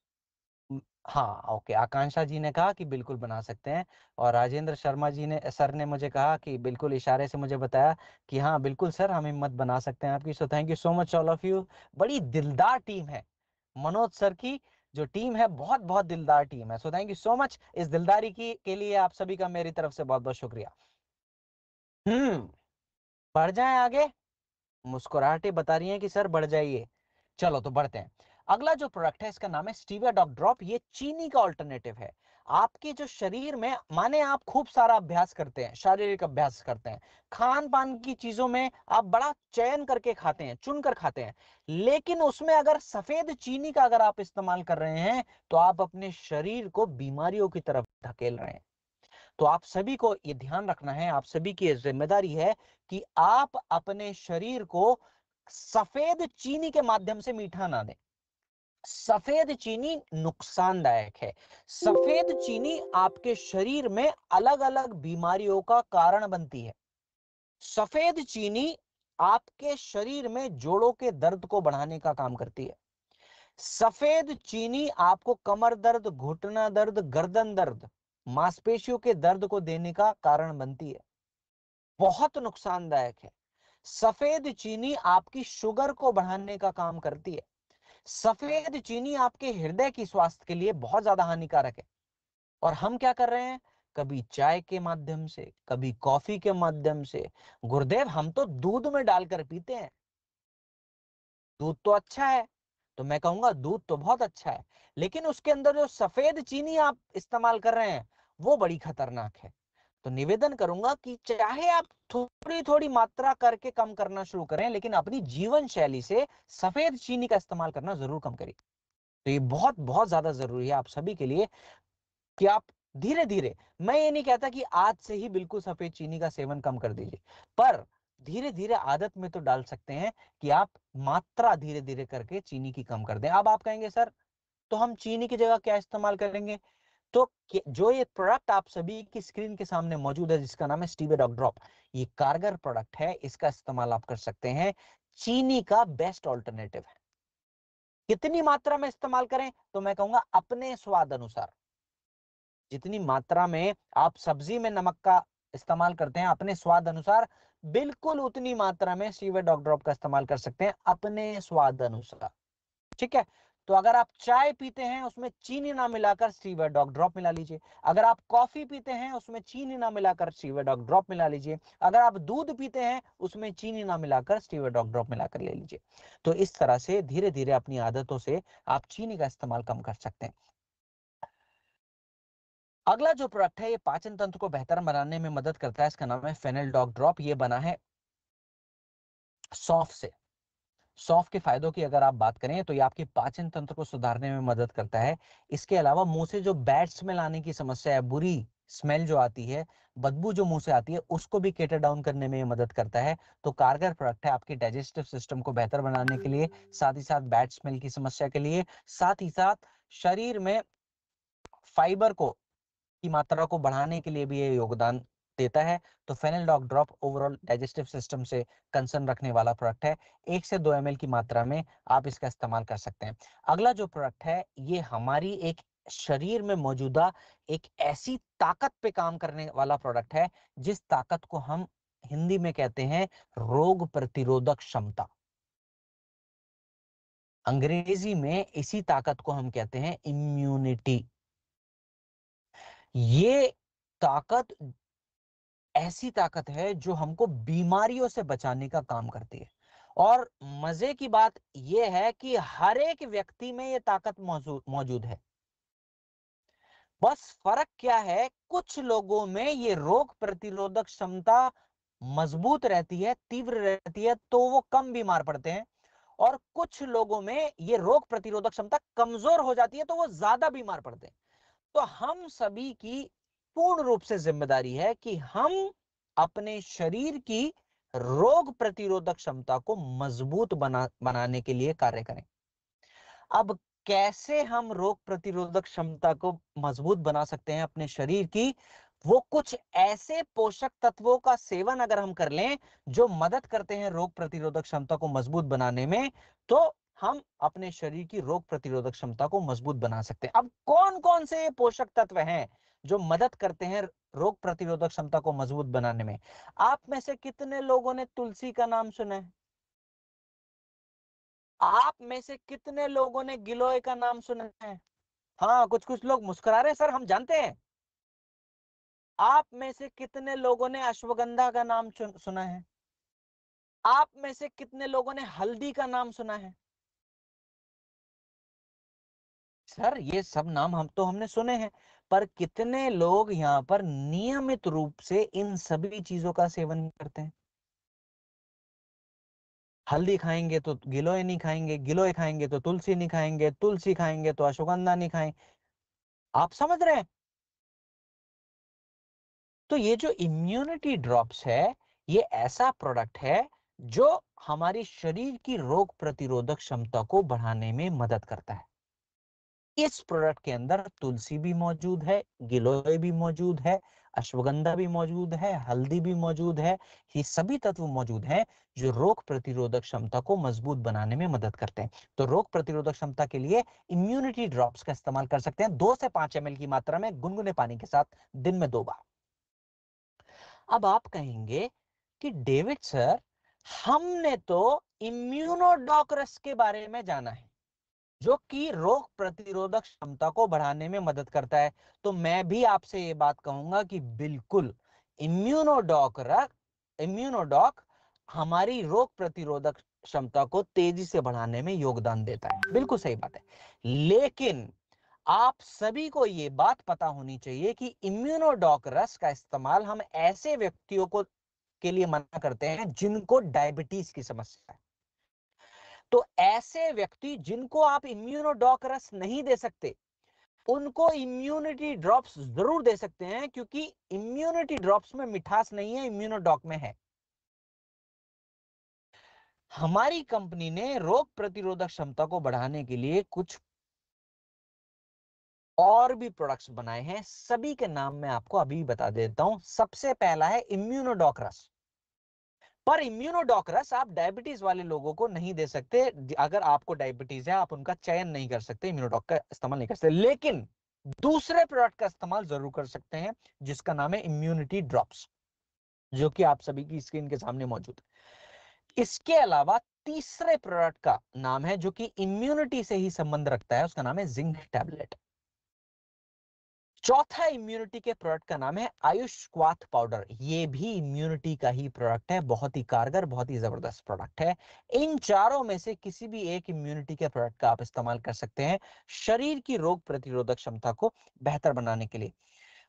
हाँ, ओके, आकांक्षा जी ने कहा कि बिल्कुल बना सकते हैं, और राजेंद्र शर्मा जी ने, सर ने मुझे कहा कि बिल्कुल, इशारे से मुझे बताया कि हाँ बिल्कुल सर, हम हिम्मत बना सकते हैं आपकी। सो thank you so much all of you. बड़ी दिलदार टीम है मनोज सर की, जो टीम है बहुत बहुत दिलदार टीम है। So thank you so much इस दिलदारी की के लिए आप सभी का मेरी तरफ से बहुत बहुत शुक्रिया। बढ़ जाए आगे, मुस्कुराहटें बता रही हैं कि सर बढ़ जाइए। चलो तो बढ़ते हैं। अगला जो प्रोडक्ट है इसका नाम है स्टीविया डॉग ड्रॉप। ये चीनी का ऑल्टरनेटिव है। आपके जो शरीर में, माने आप खूब सारा अभ्यास करते हैं, शारीरिक अभ्यास करते हैं, खान पान की चीजों में आप बड़ा चयन करके खाते हैं, चुनकर खाते हैं, लेकिन उसमें अगर सफेद चीनी का अगर आप इस्तेमाल कर रहे हैं तो आप अपने शरीर को बीमारियों की तरफ धकेल रहे हैं। तो आप सभी को ये ध्यान रखना है, आप सभी की जिम्मेदारी है कि आप अपने शरीर को सफेद चीनी के माध्यम से मीठा ना दें। सफेद चीनी नुकसानदायक है। सफेद चीनी आपके शरीर में अलग अलग बीमारियों का कारण बनती है। सफेद चीनी आपके शरीर में जोड़ों के दर्द को बढ़ाने का काम करती है। सफेद चीनी आपको कमर दर्द, घुटना दर्द, गर्दन दर्द, मांसपेशियों के दर्द को देने का कारण बनती है। बहुत नुकसानदायक है। सफेद चीनी आपकी शुगर को बढ़ाने का काम करती है। सफेद चीनी आपके हृदय की स्वास्थ्य के लिए बहुत ज्यादा हानिकारक है। और हम क्या कर रहे हैं, कभी चाय के माध्यम से, कभी कॉफी के माध्यम से, गुरुदेव हम तो दूध में डालकर पीते हैं। दूध तो अच्छा है, तो मैं कहूंगा दूध तो बहुत अच्छा है, लेकिन उसके अंदर जो सफेद चीनी आप इस्तेमाल कर रहे हैं वो बड़ी खतरनाक है। तो निवेदन करूंगा कि चाहे आप थोड़ी थोड़ी मात्रा करके कम करना शुरू करें, लेकिन अपनी जीवन शैली से सफेद चीनी का इस्तेमाल करना जरूर कम करिए। तो ये बहुत बहुत ज्यादा जरूरी है आप सभी के लिए कि आप धीरे धीरे, मैं ये नहीं कहता कि आज से ही बिल्कुल सफेद चीनी का सेवन कम कर दीजिए, पर धीरे धीरे आदत में तो डाल सकते हैं कि आप मात्रा धीरे धीरे करके चीनी की कम कर दें। अब आप कहेंगे सर तो हम चीनी की जगह क्या इस्तेमाल करेंगे? तो जो ये प्रोडक्ट आप सभी की स्क्रीन के सामने मौजूद है जिसका नाम है स्टीविया डॉग ड्रॉप, ये कारगर प्रोडक्ट है, इसका इस्तेमाल आप कर सकते हैं। चीनी का बेस्ट ऑल्टरनेटिव है। कितनी मात्रा में इस्तेमाल करें? तो मैं कहूंगा अपने स्वाद अनुसार। जितनी मात्रा में आप सब्जी में नमक का इस्तेमाल करते हैं अपने स्वाद अनुसार, बिल्कुल उतनी मात्रा में स्टीविया डॉग ड्रॉप का इस्तेमाल कर सकते हैं अपने स्वाद अनुसार। ठीक है, तो अगर आप चाय पीते हैं उसमें चीनी ना मिलाकर स्टीविया ड्रॉप मिला लीजिए। अगर आप कॉफी पीते हैं उसमें चीनी ना मिलाकर स्टीविया ड्रॉप मिला लीजिए। अगर आप दूध पीते हैं उसमें चीनी ना मिलाकर स्टीविया ड्रॉप मिलाकर ले लीजिए। तो इस तरह से धीरे धीरे अपनी आदतों से आप चीनी का इस्तेमाल कम कर सकते हैं। अगला जो प्रोडक्ट है ये पाचन तंत्र को बेहतर बनाने में मदद करता है, इसका नाम है फेनिल डॉग ड्रॉप। ये बना है सौंफ से। सौंफ के फायदों की अगर आप बात करें तो ये आपके पाचन तंत्र को सुधारने में मदद करता है। इसके अलावा मुंह से जो बैड स्मेल आने की समस्या है, बुरी स्मेल जो आती है, बदबू जो मुंह से आती है, उसको भी केटर डाउन करने में मदद करता है। तो कारगर प्रोडक्ट है आपके डाइजेस्टिव सिस्टम को बेहतर बनाने के लिए, साथ ही साथ बैड स्मेल की समस्या के लिए, साथ ही साथ शरीर में फाइबर को की मात्रा को बढ़ाने के लिए भी ये योगदान देता है। तो फेनिल dog drop overall digestive system से कंसर्न रखने वाला प्रोडक्ट है। 1 से 2 ml की मात्रा में आप इसका इस्तेमाल कर सकते हैं। अगला जो प्रोडक्ट है ये हमारी एक शरीर में मौजूदा एक ऐसी ताकत पे काम करने वाला प्रोडक्ट है जिस ताकत को हम हिंदी में कहते हैं रोग प्रतिरोधक क्षमता। अंग्रेजी में इसी ताकत को हम कहते हैं इम्यूनिटी। ये ताकत ऐसी ताकत है जो हमको बीमारियों से बचाने का काम करती है। और मजे की बात यह है कि हर एक व्यक्ति में यह ताकत मौजूद है। बस फर्क क्या है, कुछ लोगों में ये रोग प्रतिरोधक क्षमता मजबूत रहती है, तीव्र रहती है, तो वो कम बीमार पड़ते हैं। और कुछ लोगों में ये रोग प्रतिरोधक क्षमता कमजोर हो जाती है तो वो ज्यादा बीमार पड़ते हैं। तो हम सभी की पूर्ण रूप से जिम्मेदारी है कि हम अपने शरीर की रोग प्रतिरोधक क्षमता को मजबूत बनाने के लिए कार्य करें। अब कैसे हम रोग प्रतिरोधक क्षमता को मजबूत बना सकते हैं अपने शरीर की, वो कुछ ऐसे पोषक तत्वों का सेवन अगर हम कर लें जो मदद करते हैं रोग प्रतिरोधक क्षमता को मजबूत बनाने में, तो हम अपने शरीर की रोग प्रतिरोधक क्षमता को मजबूत बना सकते हैं। अब कौन कौन से ये पोषक तत्व हैं जो मदद करते हैं रोग प्रतिरोधक क्षमता को मजबूत बनाने में? आप में से कितने लोगों ने तुलसी का नाम सुना है? आप में से कितने लोगों ने गिलोय का नाम सुना है? हाँ, कुछ कुछ लोग मुस्कुरा रहे हैं, सर हम जानते हैं। आप में से कितने लोगों ने अश्वगंधा का नाम सुना है? आप में से कितने लोगों ने हल्दी का नाम सुना है? सर ये सब नाम हमने सुने हैं, पर कितने लोग यहाँ पर नियमित रूप से इन सभी चीजों का सेवन करते हैं? हल्दी खाएंगे तो गिलोय नहीं खाएंगे, गिलोय खाएंगे तो तुलसी नहीं खाएंगे, तुलसी खाएंगे तो अश्वगंधा नहीं खाएंगे। आप समझ रहे हैं? तो ये जो इम्यूनिटी ड्रॉप्स है, ये ऐसा प्रोडक्ट है जो हमारी शरीर की रोग प्रतिरोधक क्षमता को बढ़ाने में मदद करता है। इस प्रोडक्ट के अंदर तुलसी भी मौजूद है, गिलोय भी मौजूद है, अश्वगंधा भी मौजूद है, हल्दी भी मौजूद है। ये सभी तत्व मौजूद हैं जो रोग प्रतिरोधक क्षमता को मजबूत बनाने में मदद करते हैं। तो रोग प्रतिरोधक क्षमता के लिए इम्यूनिटी ड्रॉप्स का इस्तेमाल कर सकते हैं 2 से 5 ml की मात्रा में गुनगुने पानी के साथ दिन में 2 बार। अब आप कहेंगे कि डेविड सर, हमने तो इम्यूनोडॉकरस के बारे में जाना है जो कि रोग प्रतिरोधक क्षमता को बढ़ाने में मदद करता है। तो मैं भी आपसे ये बात कहूंगा कि बिल्कुल इम्यूनोडॉक हमारी रोग प्रतिरोधक क्षमता को तेजी से बढ़ाने में योगदान देता है। बिल्कुल सही बात है। लेकिन आप सभी को ये बात पता होनी चाहिए कि इम्यूनोडॉक रस का इस्तेमाल हम ऐसे व्यक्तियों को के लिए मना करते हैं जिनको डायबिटीज की समस्या है। तो ऐसे व्यक्ति जिनको आप इम्यूनोडॉक रस नहीं दे सकते, उनको इम्यूनिटी ड्रॉप्स जरूर दे सकते हैं, क्योंकि इम्यूनिटी ड्रॉप्स में मिठास नहीं है, इम्यूनोडॉक में है। हमारी कंपनी ने रोग प्रतिरोधक क्षमता को बढ़ाने के लिए कुछ और भी प्रोडक्ट्स बनाए हैं। सभी के नाम मैं आपको अभी बता देता हूं। सबसे पहला है इम्यूनोडॉकरस। पर इम्यूनोडॉकरस आप डायबिटीज वाले लोगों को नहीं दे सकते। अगर आपको डायबिटीज है आप उनका चयन नहीं कर सकते, इम्यूनोडॉक का इस्तेमाल नहीं कर सकते। लेकिन दूसरे प्रोडक्ट का इस्तेमाल जरूर कर सकते हैं जिसका नाम है इम्यूनिटी ड्रॉप्स, जो कि आप सभी की स्क्रीन के सामने मौजूद है। इसके अलावा तीसरे प्रोडक्ट का नाम है जो कि इम्यूनिटी से ही संबंध रखता है, उसका नाम है जिंक टैबलेट। चौथा इम्यूनिटी के प्रोडक्ट का नाम है आयुष क्वाथ पाउडर। ये भी इम्यूनिटी का ही प्रोडक्ट है, बहुत ही कारगर, बहुत ही जबरदस्त प्रोडक्ट है। इन चारों में से किसी भी एक इम्यूनिटी के प्रोडक्ट का आप इस्तेमाल कर सकते हैं शरीर की रोग प्रतिरोधक क्षमता को बेहतर बनाने के लिए।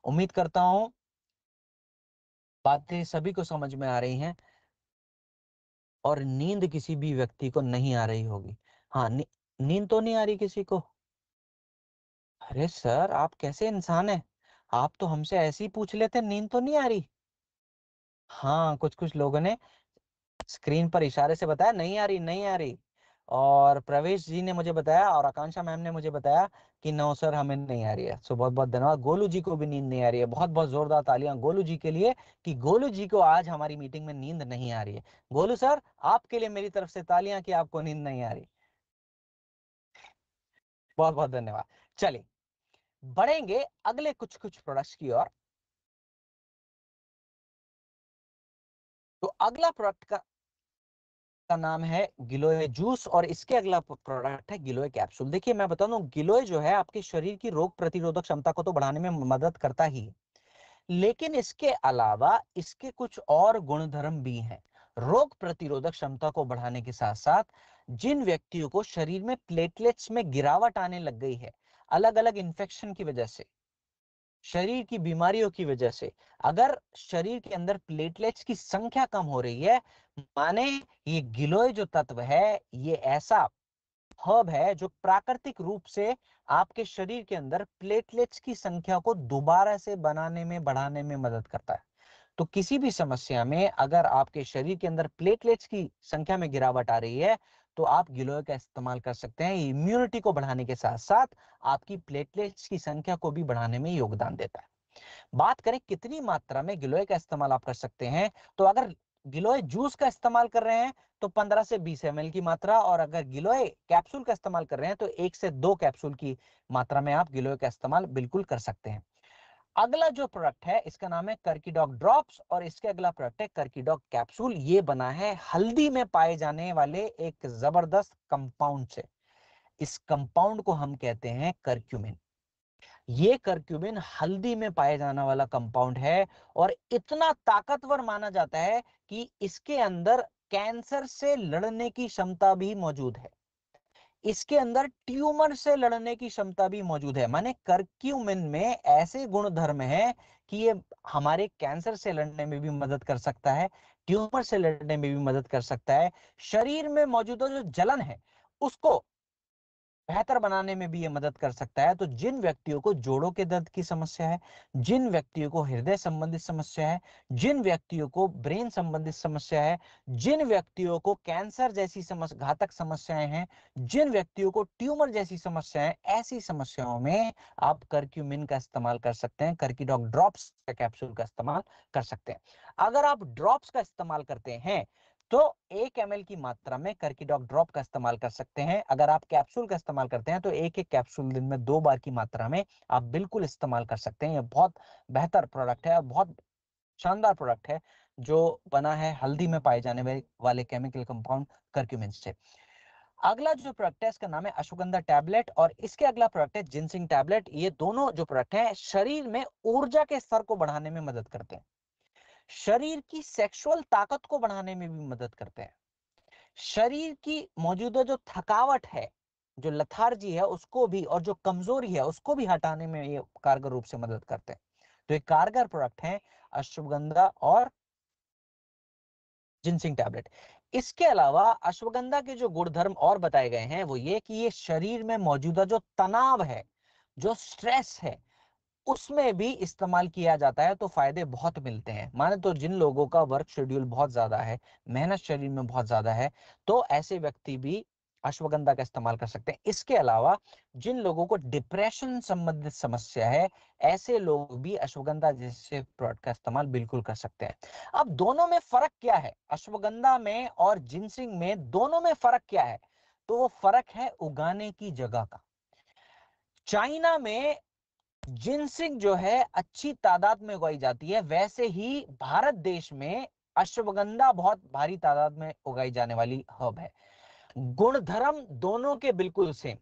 उम्मीद करता हूं बातें सभी को समझ में आ रही हैं और नींद किसी भी व्यक्ति को नहीं आ रही होगी। हाँ, नींद तो नहीं आ रही किसी को? अरे सर, आप कैसे इंसान हैं? आप तो हमसे ऐसे ही पूछ लेते, नींद तो नहीं आ रही। हाँ, कुछ कुछ लोगों ने स्क्रीन पर इशारे से बताया नहीं आ रही, नहीं आ रही। और प्रवेश जी ने मुझे बताया और आकांक्षा मैम ने मुझे बताया कि नो सर, हमें नहीं आ रही है। सो बहुत बहुत धन्यवाद। गोलू जी को भी नींद नहीं आ रही है। बहुत बहुत जोरदार तालियां गोलू जी के लिए कि गोलू जी को आज हमारी मीटिंग में नींद नहीं आ रही है। गोलू सर, आपके लिए मेरी तरफ से तालियां कि आपको नींद नहीं आ रही। बहुत बहुत धन्यवाद। चलिए बढ़ेंगे अगले कुछ कुछ प्रोडक्ट्स की ओर। तो अगला प्रोडक्ट का नाम है गिलोय जूस और इसके अगला प्रोडक्ट है गिलोय कैप्सूल। देखिए मैं बता दूं, गिलोय जो है आपके शरीर की रोग प्रतिरोधक क्षमता को तो बढ़ाने में मदद करता ही है, लेकिन इसके अलावा इसके कुछ और गुणधर्म भी हैं। रोग प्रतिरोधक क्षमता को बढ़ाने के साथ साथ जिन व्यक्तियों को शरीर में प्लेटलेट्स में गिरावट आने लग गई है, अलग अलग इंफेक्शन की वजह से, शरीर की बीमारियों की वजह से, अगर शरीर के अंदर प्लेटलेट्स की संख्या कम हो रही है, माने ये गिलोय जो तत्व है ये ऐसा हर्ब है जो प्राकृतिक रूप से आपके शरीर के अंदर प्लेटलेट्स की संख्या को दोबारा से बनाने में, बढ़ाने में मदद करता है। तो किसी भी समस्या में अगर आपके शरीर के अंदर प्लेटलेट्स की संख्या में गिरावट आ रही है तो आप गिलोय का इस्तेमाल कर सकते हैं। इम्यूनिटी को बढ़ाने के साथ साथ आपकी प्लेटलेट्स की संख्या को भी बढ़ाने में योगदान देता है। बात करें कितनी मात्रा में गिलोय का इस्तेमाल आप कर सकते हैं, तो अगर गिलोय जूस का इस्तेमाल कर रहे हैं तो 15 से 20 ml की मात्रा, और अगर गिलोय कैप्सूल का इस्तेमाल कर रहे हैं तो 1 से 2 कैप्सूल की मात्रा में आप गिलोय का इस्तेमाल बिल्कुल कर सकते हैं। अगला जो प्रोडक्ट है इसका नाम है कर्कीडॉग ड्रॉप्स और इसके अगला प्रोडक्ट है कर्कीडॉग कैप्सूल। ये बना है हल्दी में पाए जाने वाले एक जबरदस्त कंपाउंड से। इस कंपाउंड को हम कहते हैं करक्यूमिन। ये करक्यूमिन हल्दी में पाए जाने वाला कंपाउंड है और इतना ताकतवर माना जाता है कि इसके अंदर कैंसर से लड़ने की क्षमता भी मौजूद है। इसके अंदर ट्यूमर से लड़ने की क्षमता भी मौजूद है। माने करक्यूमिन में ऐसे गुण धर्म है कि ये हमारे कैंसर से लड़ने में भी मदद कर सकता है, ट्यूमर से लड़ने में भी मदद कर सकता है, शरीर में मौजूदा जो जलन है उसको बेहतर बनाने में भी ये मदद कर सकता है। तो जिन व्यक्तियों को जोड़ों के दर्द की समस्या है, जिन व्यक्तियों को हृदय संबंधित समस्या है, जिन व्यक्तियों को ब्रेन संबंधित समस्या है, जिन व्यक्तियों को कैंसर जैसी घातक समस्याएं हैं, जिन व्यक्तियों को ट्यूमर जैसी समस्याएं, ऐसी समस्याओं में आप करक्यूमिन का इस्तेमाल कर सकते हैं, कर्कीडॉग ड्रॉप्स का कैप्सूल का इस्तेमाल कर सकते हैं। अगर आप ड्रॉप्स का इस्तेमाल करते हैं तो 1 ml की मात्रा में कर्कीडॉग ड्रॉप का इस्तेमाल कर सकते हैं। अगर आप कैप्सूल का इस्तेमाल करते हैं तो एक एक कैप्सूल दिन में 2 बार की मात्रा में आप बिल्कुल इस्तेमाल कर सकते हैं। ये बहुत बेहतर प्रोडक्ट है, बहुत शानदार प्रोडक्ट है जो बना है हल्दी में पाए जाने वाले केमिकल कंपाउंड करक्यूमिन से। अगला जो प्रोडक्ट है इसका नाम है अश्वगंधा टैबलेट और इसके अगला प्रोडक्ट है जिंसिंग टैबलेट। ये दोनों जो प्रोडक्ट हैं शरीर में ऊर्जा के स्तर को बढ़ाने में मदद करते हैं, शरीर की सेक्सुअल ताकत को बढ़ाने में भी मदद करते हैं, शरीर की मौजूदा जो थकावट है, जो लथार्जी है उसको भी, और जो कमजोरी है उसको भी हटाने में ये कारगर रूप से मदद करते हैं। तो ये कारगर प्रोडक्ट हैं अश्वगंधा और जिंसिंग टैबलेट। इसके अलावा अश्वगंधा के जो गुणधर्म और बताए गए हैं वो ये कि ये शरीर में मौजूदा जो तनाव है, जो स्ट्रेस है, उसमें भी इस्तेमाल किया जाता है तो फायदे बहुत मिलते हैं। माने तो जिन लोगों का वर्क शेड्यूल बहुत ज्यादा है, मेहनत शरीर में बहुत ज्यादा है, तो ऐसे व्यक्ति भी अश्वगंधा का इस्तेमाल कर सकते हैं। इसके अलावा जिन लोगों को डिप्रेशन संबंधित समस्या है, ऐसे लोग भी अश्वगंधा जैसे प्रोडक्ट का इस्तेमाल बिल्कुल कर सकते हैं। अब दोनों में फर्क क्या है, अश्वगंधा में और जिंसिंग में दोनों में फर्क क्या है? तो वो फर्क है उगाने की जगह का। चाइना में जिनसिंग जो है अच्छी तादाद में उगाई जाती है, वैसे ही भारत देश में अश्वगंधा बहुत भारी तादाद में उगाई जाने वाली हर्ब है। गुणधर्म दोनों के बिल्कुल सेम,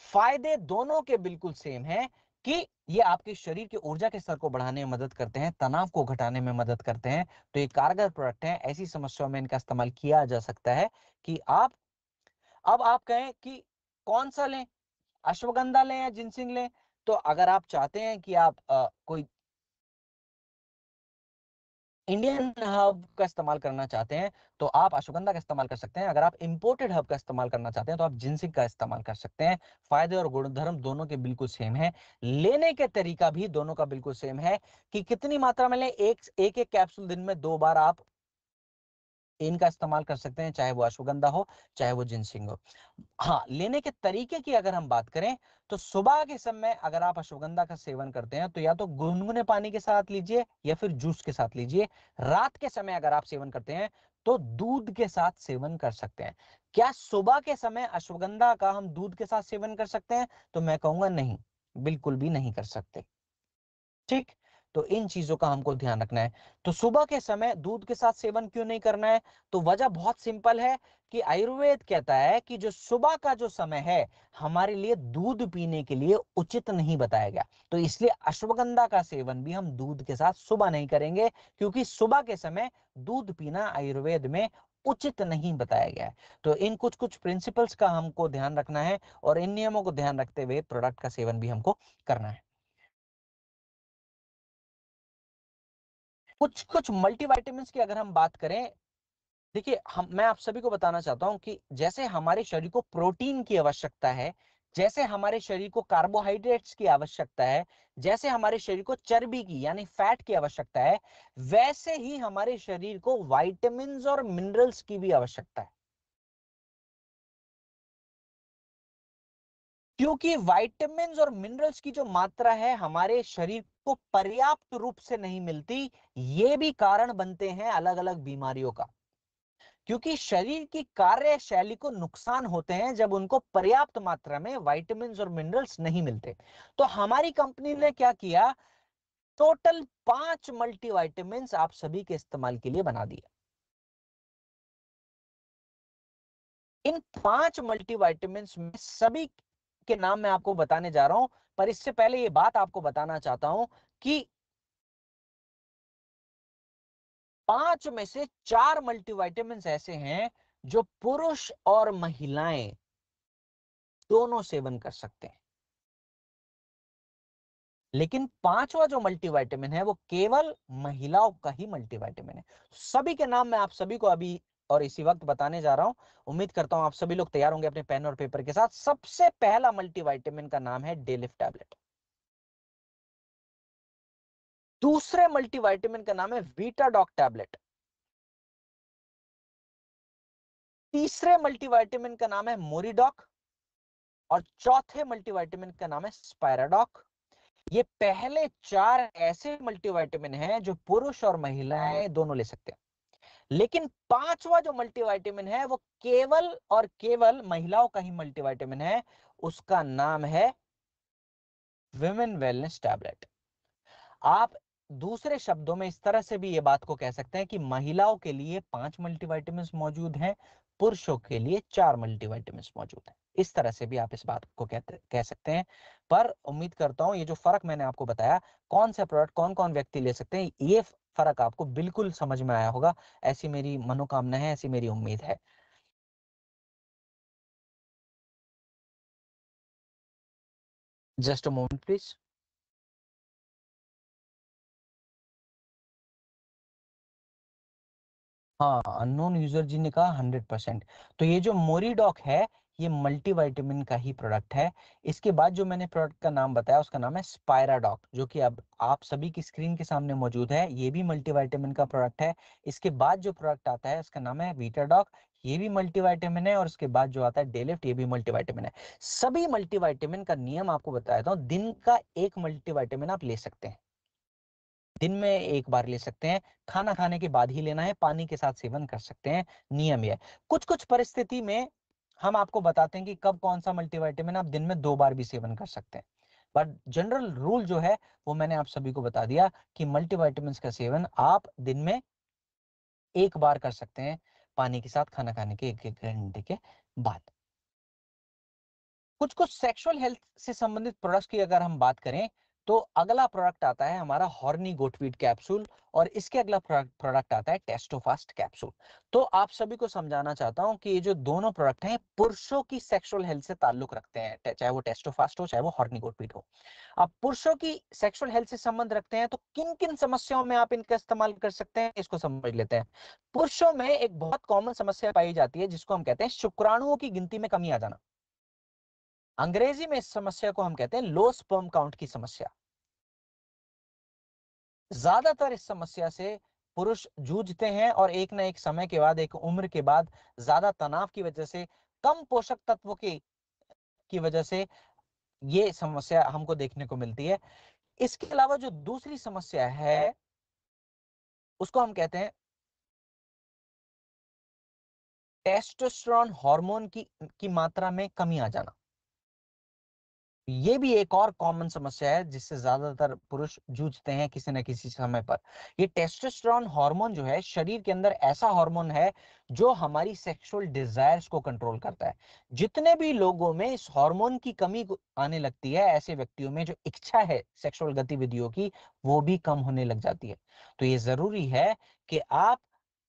फायदे दोनों के बिल्कुल सेम है कि ये आपके शरीर के ऊर्जा के स्तर को बढ़ाने में मदद करते हैं, तनाव को घटाने में मदद करते हैं। तो ये कारगर प्रोडक्ट है, ऐसी समस्याओं में इनका इस्तेमाल किया जा सकता है कि अब आप कहें कि कौन सा लें, अश्वगंधा लें या जिनसिंग लें। तो अगर आप चाहते हैं कि आप कोई इंडियन हर्ब का इस्तेमाल करना चाहते हैं तो आप अश्वगंधा का इस्तेमाल कर सकते हैं। अगर आप इंपोर्टेड हर्ब का इस्तेमाल करना चाहते हैं तो आप जिनसिंग का इस्तेमाल कर सकते हैं। फायदे और गुणधर्म दोनों के बिल्कुल सेम है, लेने के तरीका भी दोनों का बिल्कुल सेम है कि कितनी मात्रा में लें। एक एक कैप्सूल दिन में 2 बार आप इनका इस्तेमाल कर सकते हैं, चाहे वो अश्वगंधा हो चाहे वो जिनसिंग हो। हाँ, लेने के तरीके की अगर हम बात करें तो सुबह के समय अगर आप अश्वगंधा का सेवन करते हैं तो या तो गुनगुने पानी के साथ लीजिए या फिर जूस के साथ लीजिए। रात के समय अगर आप सेवन करते हैं तो दूध के साथ सेवन कर सकते हैं। क्या सुबह के समय अश्वगंधा का हम दूध के साथ सेवन कर सकते हैं? तो मैं कहूंगा नहीं, बिल्कुल भी नहीं कर सकते। ठीक, तो इन चीजों का हमको ध्यान रखना है। तो सुबह के समय दूध के साथ सेवन क्यों नहीं करना है? तो वजह बहुत सिंपल है कि आयुर्वेद कहता है कि जो सुबह का जो समय है हमारे लिए दूध पीने के लिए उचित नहीं बताया गया। तो इसलिए अश्वगंधा का सेवन भी हम दूध के साथ सुबह नहीं करेंगे, क्योंकि सुबह के समय दूध पीना आयुर्वेद में उचित नहीं बताया गया है। तो इन कुछ कुछ प्रिंसिपल्स का हमको ध्यान रखना है और इन नियमों को ध्यान रखते हुए प्रोडक्ट का सेवन भी हमको करना है। कुछ कुछ मल्टीविटामिन्स की अगर हम बात करें, देखिए मैं आप सभी को बताना चाहता हूं कि जैसे हमारे शरीर को प्रोटीन की आवश्यकता है, जैसे हमारे शरीर को कार्बोहाइड्रेट्स की आवश्यकता है, जैसे हमारे शरीर को चर्बी की यानी फैट की आवश्यकता है, वैसे ही हमारे शरीर को विटामिन्स और मिनरल्स की भी आवश्यकता है। क्योंकि विटामिन्स और मिनरल्स की जो मात्रा है हमारे शरीर को पर्याप्त रूप से नहीं मिलती, ये भी कारण बनते हैं अलग अलग बीमारियों का। क्योंकि शरीर की कार्यशैली को नुकसान होते हैं जब उनको पर्याप्त मात्रा में विटामिन्स और मिनरल्स नहीं मिलते। तो हमारी कंपनी ने क्या किया, टोटल 5 मल्टीविटामिन्स आप सभी के इस्तेमाल के लिए बना दिए। इन 5 मल्टीविटामिन्स में सभी के नाम मैं आपको बताने जा रहा हूं, पर इससे पहले ये बात आपको बताना चाहता हूं कि 5 में से 4 मल्टीविटामिन्स ऐसे हैं जो पुरुष और महिलाएं दोनों सेवन कर सकते हैं। लेकिन पांचवा जो मल्टीविटामिन है वो केवल महिलाओं का ही मल्टीविटामिन है। सभी के नाम मैं आप सभी को अभी और इसी वक्त बताने जा रहा हूं। उम्मीद करता हूं आप सभी लोग तैयार होंगे अपने पेन और पेपर के साथ। सबसे पहला मल्टीविटामिन का नाम है डेलिफ टैबलेट। दूसरे मल्टीविटामिन का नाम है वीटाडॉक टैबलेट। तीसरे मल्टीविटामिन का नाम है मोरिडॉक और चौथे मल्टीविटामिन का नाम है स्पायराडॉक। ये पहले 4 ऐसे मल्टीविटामिन हैं जो पुरुष और महिलाएं दोनों ले सकते हैं। लेकिन पांचवा जो मल्टीविटामिन है वो केवल और केवल महिलाओं का ही मल्टीविटामिन है। उसका नाम है विमेन वेलनेस टैबलेट। आप दूसरे शब्दों में इस तरह से भी ये बात को कह सकते हैं कि महिलाओं के लिए 5 मल्टीविटामिन मौजूद हैं, पुरुषों के लिए 4 मल्टीविटामिन मौजूद हैं। इस तरह से भी आप इस बात को कह सकते हैं। पर उम्मीद करता हूं ये जो फर्क मैंने आपको बताया, कौन सा प्रोडक्ट कौन कौन व्यक्ति ले सकते हैं, ये फर्क आपको बिल्कुल समझ में आया होगा। ऐसी मेरी मनोकामना है, ऐसी मेरी उम्मीद है। Just a moment please. हाँ, अननोन यूजर जी ने कहा 100%। तो ये जो मोरीडॉक है ये मल्टीविटामिन का ही प्रोडक्ट है। इसके बाद जो मैंने प्रोडक्ट का नाम बताया उसका नाम है स्पायराडॉक, जो कि अब आप सभी की स्क्रीन के सामने मौजूद है। ये भी मल्टीविटामिन का प्रोडक्ट है। इसके बाद जो प्रोडक्ट आता है उसका नाम है वीटाडॉक, ये भी मल्टीविटामिन है। और उसके बाद जो आता है डेलिफ्ट, ये भी मल्टीविटामिन है। सभी मल्टीविटामिन का नियम आपको बताया था, दिन का एक मल्टीविटामिन आप ले सकते हैं, दिन में एक बार ले सकते हैं। खाना खाने के बाद ही लेना है, पानी के साथ सेवन कर सकते हैं, नियम यह है। कुछ कुछ परिस्थिति में हम आपको बताते हैं कि कब कौन सा मल्टीविटामिन आप दिन में 2 बार भी सेवन कर सकते हैं। बट जनरल रूल जो है वो मैंने आप सभी को बता दिया कि मल्टीविटामिन का सेवन आप दिन में एक बार कर सकते हैं पानी के साथ खाना खाने के 1 घंटे के बाद। कुछ कुछ सेक्सुअल हेल्थ से संबंधित प्रोडक्ट्स की अगर हम बात करें तो अगला प्रोडक्ट आता है हमारा हॉर्नी गोटवीट कैप्सूल, और इसके अगला प्रोडक्ट आता है टेस्टोफास्ट कैप्सूल। तो आप सभी को समझाना चाहता हूं कि ये जो दोनों प्रोडक्ट हैं पुरुषों की सेक्सुअल हेल्थ से ताल्लुक रखते हैं, चाहे वो टेस्टोफास्ट हो चाहे वो हॉर्नी गोटवीट हो। अब पुरुषों की सेक्सुअल हेल्थ से संबंध रखते हैं तो किन किन समस्याओं में आप इनका इस्तेमाल कर सकते हैं, इसको समझ लेते हैं। पुरुषों में एक बहुत कॉमन समस्या पाई जाती है जिसको हम कहते हैं शुक्राणुओं की गिनती में कमी आ जाना। अंग्रेजी में इस समस्या को हम कहते हैं लो स्पर्म काउंट की समस्या। ज्यादातर इस समस्या से पुरुष जूझते हैं और एक ना एक समय के बाद, एक उम्र के बाद, ज्यादा तनाव की वजह से, कम पोषक तत्वों की वजह से ये समस्या हमको देखने को मिलती है। इसके अलावा जो दूसरी समस्या है उसको हम कहते हैं टेस्टोस्टेरोन हार्मोन की मात्रा में कमी आ जाना। ये भी एक और कॉमन समस्या है जिससे ज्यादातर पुरुष जूझते हैं किसी न किसी समय पर। ये टेस्टोस्टेरोन हार्मोन जो है शरीर के अंदर ऐसा हार्मोन है जो हमारी सेक्सुअल डिजायर्स को कंट्रोल करता है। जितने भी लोगों में इस हार्मोन की कमी आने लगती है, ऐसे व्यक्तियों में जो इच्छा है सेक्सुअल गतिविधियों की वो भी कम होने लग जाती है। तो ये जरूरी है कि आप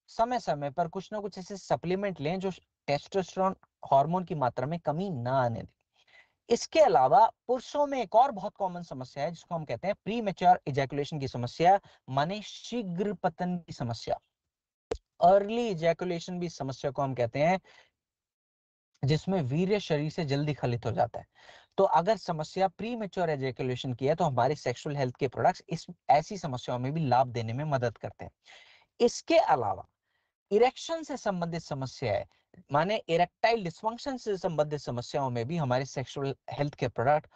समय समय पर कुछ ना कुछ ऐसे सप्लीमेंट लें जो टेस्टोस्टेरोन हार्मोन की मात्रा में कमी ना आने दें। इसके अलावा पुरुषों में एक और बहुत कॉमन समस्या है जिसको हम कहते हैं प्री मैच्योर इजैकुलेशन की समस्या, माने शीघ्र पतन की समस्या। अर्ली इजैकुलेशन भी इस समस्या को हम कहते हैं जिसमें वीर्य शरीर से जल्दी खलित हो जाता है। तो अगर समस्या प्री मैच्योर इजैकुलेशन की है तो हमारे सेक्सुअल हेल्थ के प्रोडक्ट्स इस ऐसी समस्याओं में भी लाभ देने में मदद करते हैं। इसके अलावा इरेक्शन से संबंधित समस्या है, माने इरेक्टाइल डिस्फंक्शन से संबंधित समस्याओं में भी हमारे सेक्सुअल हेल्थ के प्रोडक्ट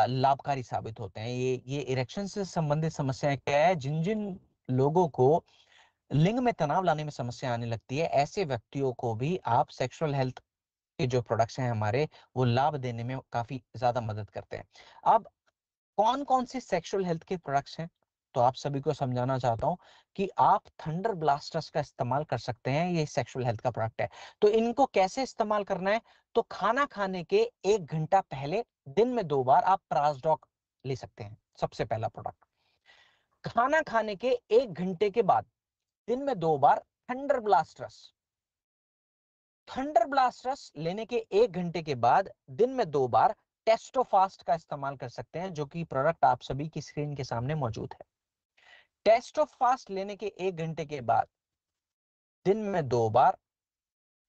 लाभकारी साबित होते हैं। ये इरेक्शन से संबंधित समस्याएं क्या है, जिन जिन लोगों को लिंग में तनाव लाने में समस्या आने लगती है ऐसे व्यक्तियों को भी आप सेक्सुअल हेल्थ के जो प्रोडक्ट्स हैं हमारे वो लाभ देने में काफी ज्यादा मदद करते हैं। अब कौन कौन से सेक्सुअल हेल्थ के प्रोडक्ट्स हैं, तो आप सभी को समझाना चाहता हूं कि आप थंडर ब्लास्टर्स का इस्तेमाल कर सकते हैं। ये सेक्सुअल हेल्थ का प्रोडक्ट है। तो इनको कैसे इस्तेमाल करना है, तो खाना खाने के 1 घंटा पहले दिन में 2 बार आप प्राजडॉक ले सकते हैं। सबसे पहला प्रोडक्ट। खाना खाने के 1 घंटे के बाद दिन में 2 बार थंडर ब्लास्टर्स। थंडर ब्लास्टर्स लेने के 1 घंटे के बाद दिन में 2 बार टेस्टोफास्ट का इस्तेमाल कर सकते हैं, जो कि प्रोडक्ट आप सभी की स्क्रीन के सामने मौजूद है। टेस्टोफास्ट लेने के 1 घंटे के बाद दिन में 2 बार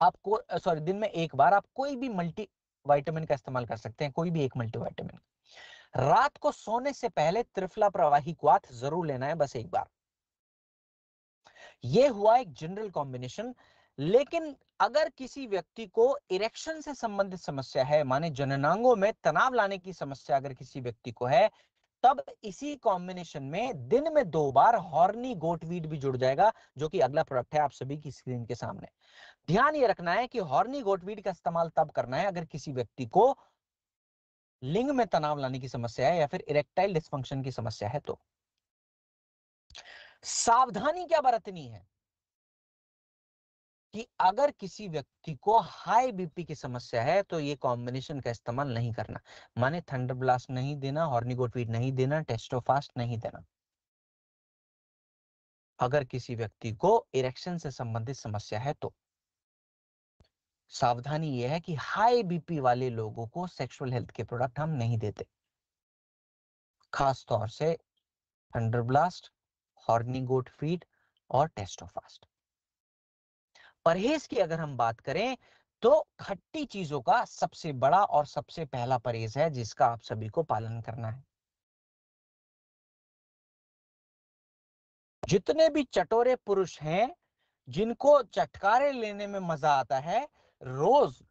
आपको सॉरी दिन में 1 बार आप कोई भी मल्टी विटामिन का इस्तेमाल कर सकते हैं, कोई भी एक मल्टी विटामिन। रात को सोने से पहले त्रिफला प्रवाही क्वाथ जरूर लेना है, बस 1 बार। ये हुआ एक जनरल कॉम्बिनेशन। लेकिन अगर किसी व्यक्ति को इरेक्शन से संबंधित समस्या है, माने जननांगों में तनाव लाने की समस्या अगर किसी व्यक्ति को है, तब इसी कॉम्बिनेशन में दिन में 2 बार हॉर्नी गोटवीट भी जुड़ जाएगा, जो कि अगला प्रोडक्ट है आप सभी की स्क्रीन के सामने। ध्यान ये रखना है कि हॉर्नी गोटवीट का इस्तेमाल तब करना है अगर किसी व्यक्ति को लिंग में तनाव लाने की समस्या है या फिर इरेक्टाइल डिस्फंक्शन की समस्या है। तो सावधानी क्या बरतनी है कि अगर किसी व्यक्ति को हाई बीपी की समस्या है तो ये कॉम्बिनेशन का इस्तेमाल नहीं करना, माने थंडर ब्लास्ट नहीं देना, हॉर्निगोटवीट नहीं देना, टेस्टोफास्ट नहीं देना। अगर किसी व्यक्ति को इरेक्शन से संबंधित समस्या है तो सावधानी यह है कि हाई बीपी वाले लोगों को सेक्सुअल हेल्थ के प्रोडक्ट हम नहीं देते, खास तौर से थंडर ब्लास्ट, हॉर्निगोटवीट और टेस्टोफास्ट। परहेज की अगर हम बात करें तो खट्टी चीजों का सबसे बड़ा और सबसे पहला परहेज है जिसका आप सभी को पालन करना है। जितने भी चटोरे पुरुष हैं जिनको चटकारे लेने में मजा आता है, रोज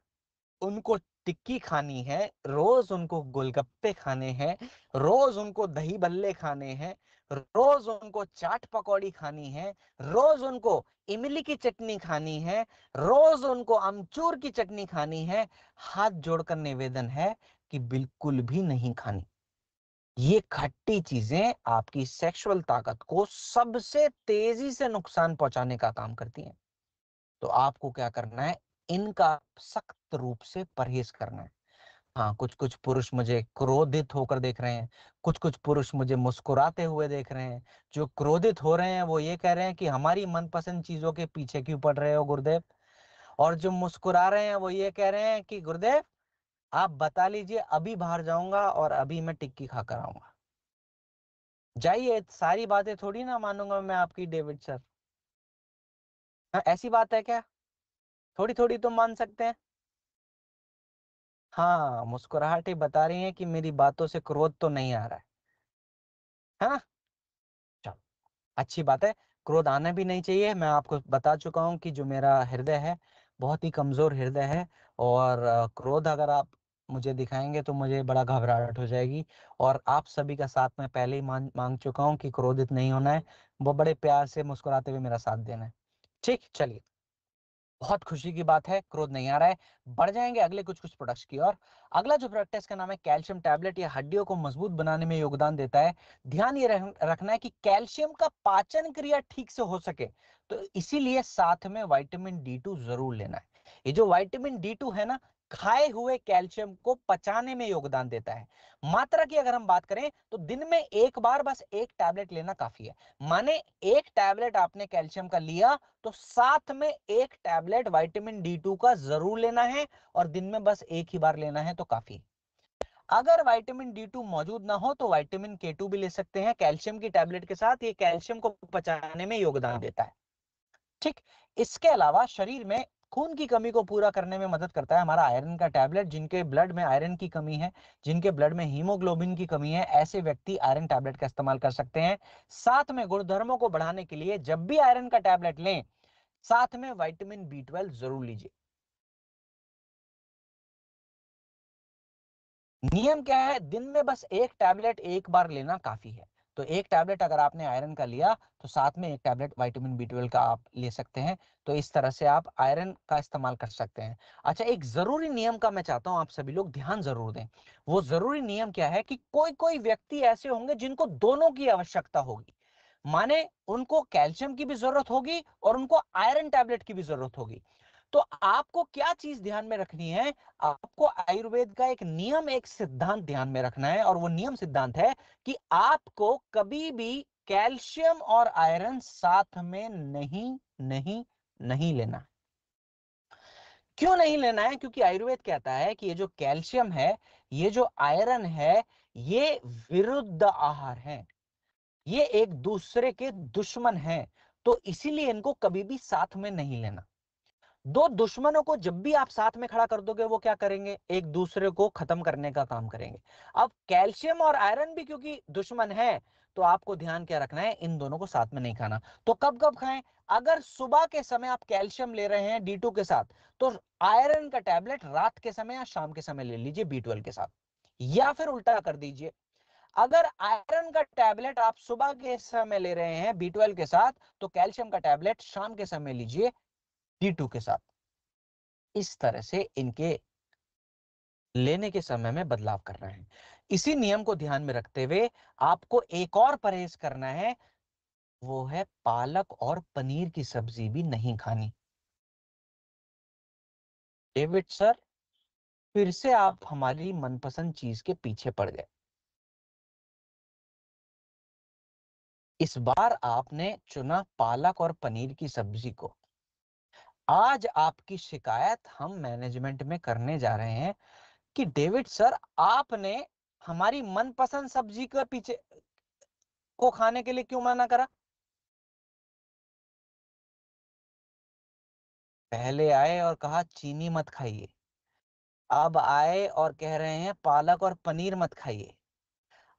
उनको टिक्की खानी है, रोज उनको गोलगप्पे खाने हैं, रोज उनको दही भल्ले खाने हैं, रोज उनको चाट पकौड़ी खानी है, रोज उनको इमली की चटनी खानी है, रोज उनको अमचूर की चटनी खानी है, हाथ जोड़कर निवेदन है कि बिल्कुल भी नहीं खानी। ये खट्टी चीजें आपकी सेक्सुअल ताकत को सबसे तेजी से नुकसान पहुंचाने का काम करती हैं। तो आपको क्या करना है, इनका सख्त रूप से परहेज करना है। हाँ, कुछ कुछ पुरुष मुझे क्रोधित होकर देख रहे हैं, कुछ कुछ पुरुष मुझे मुस्कुराते हुए देख रहे हैं। जो क्रोधित हो रहे हैं वो ये कह रहे हैं कि हमारी मनपसंद चीजों के पीछे क्यों पड़ रहे हो गुरुदेव, और जो मुस्कुरा रहे हैं वो ये कह रहे हैं कि गुरुदेव आप बता लीजिए, अभी बाहर जाऊंगा और अभी मैं टिक्की खाकर आऊंगा। जाइए, सारी बातें थोड़ी ना मानूंगा मैं आपकी डेविड सर। हाँ, ऐसी बात है क्या? थोड़ी थोड़ी तो मान सकते हैं। हाँ, मुस्कुराहट ही बता रही है कि मेरी बातों से क्रोध तो नहीं आ रहा है ना। चलो, अच्छी बात है। क्रोध आना भी नहीं चाहिए। मैं आपको बता चुका हूं कि जो मेरा हृदय है बहुत ही कमजोर हृदय है, और क्रोध अगर आप मुझे दिखाएंगे तो मुझे बड़ा घबराहट हो जाएगी। और आप सभी का साथ मैं पहले ही मांग चुका हूं कि क्रोधित नहीं होना है, वो बड़े प्यार से मुस्कुराते हुए मेरा साथ देना है। ठीक, चलिए, बहुत खुशी की बात है, क्रोध नहीं आ रहा है। बढ़ जाएंगे अगले कुछ कुछ प्रोडक्ट्स की ओर। अगला जो प्रोडक्ट है इसका नाम है कैल्शियम टैबलेट। ये हड्डियों को मजबूत बनाने में योगदान देता है। ध्यान ये रखना है कि कैल्शियम का पाचन क्रिया ठीक से हो सके, तो इसीलिए साथ में विटामिन D2 जरूर लेना है। ये जो विटामिन D2 है ना, खाए हुए कैल्शियम को पचाने में योगदान देता है। मात्रा की अगर हम बात करें तो दिन में एक बार बस एक टैबलेट लेना काफी है। माने एक टैबलेट आपने कैल्शियम का लिया तो साथ में एक टैबलेट विटामिन D2 का जरूर लेना है, और दिन में बस एक ही बार लेना है तो काफी। अगर विटामिन D2 मौजूद ना हो तो विटामिन K2 भी ले सकते हैं कैल्शियम की टैबलेट के साथ। ये कैल्शियम को पचाने में योगदान देता है। ठीक, इसके अलावा शरीर में खून की कमी को पूरा करने में मदद करता है हमारा आयरन का टैबलेट। जिनके ब्लड में आयरन की कमी है, जिनके ब्लड में हीमोग्लोबिन की कमी है, ऐसे व्यक्ति आयरन टैबलेट का इस्तेमाल कर सकते हैं। साथ में गुणधर्मों को बढ़ाने के लिए जब भी आयरन का टैबलेट लें, साथ में विटामिन B12 जरूर लीजिए। नियम क्या है, दिन में बस एक टैबलेट एक बार लेना काफी है। तो एक टैबलेट अगर आपने आयरन का लिया तो साथ में एक टैबलेट विटामिन B12 का आप ले सकते हैं। तो इस तरह से आप आयरन का इस्तेमाल कर सकते हैं। अच्छा, एक जरूरी नियम का मैं चाहता हूं आप सभी लोग ध्यान जरूर दें। वो जरूरी नियम क्या है कि कोई कोई व्यक्ति ऐसे होंगे जिनको दोनों की आवश्यकता होगी। माने उनको कैल्शियम की भी जरूरत होगी और उनको आयरन टैबलेट की भी जरूरत होगी। तो आपको क्या चीज ध्यान में रखनी है, आपको आयुर्वेद का एक नियम, एक सिद्धांत ध्यान में रखना है। और वो नियम सिद्धांत है कि आपको कभी भी कैल्शियम और आयरन साथ में नहीं नहीं नहीं लेना। क्यों नहीं लेना है? क्योंकि आयुर्वेद कहता है कि ये जो कैल्शियम है, ये जो आयरन है, ये विरुद्ध आहार है, ये एक दूसरे के दुश्मन हैं। तो इसीलिए इनको कभी भी साथ में नहीं लेना। दो दुश्मनों को जब भी आप साथ में खड़ा कर दोगे, वो क्या करेंगे? एक दूसरे को खत्म करने का काम करेंगे। अब कैल्शियम और आयरन भी क्योंकि दुश्मन है, तो आपको ध्यान क्या रखना है, इन दोनों को साथ में नहीं खाना। तो कब कब खाएं? अगर सुबह के समय आप कैल्शियम ले रहे हैं D2 के साथ, तो आयरन का टैबलेट रात के समय या शाम के समय ले लीजिए B12 के साथ। या फिर उल्टा कर दीजिए, अगर आयरन का टैबलेट आप सुबह के समय ले रहे हैं B12 के साथ, तो कैल्शियम का टैबलेट शाम के समय लीजिए D2 के साथ। इस तरह से इनके लेने के समय में बदलाव करना है। इसी नियम को ध्यान में रखते हुए आपको एक और परहेज करना है, वो है पालक और पनीर की सब्जी भी नहीं खानी। डेविड सर, फिर से आप हमारी मनपसंद चीज के पीछे पड़ गए। इस बार आपने चुना पालक और पनीर की सब्जी को। आज आपकी शिकायत हम मैनेजमेंट में करने जा रहे हैं कि डेविड सर, आपने हमारी मनपसंद सब्जी के पीछे को खाने के लिए क्यों मना करा? पहले आए और कहा चीनी मत खाइए, अब आए और कह रहे हैं पालक और पनीर मत खाइए।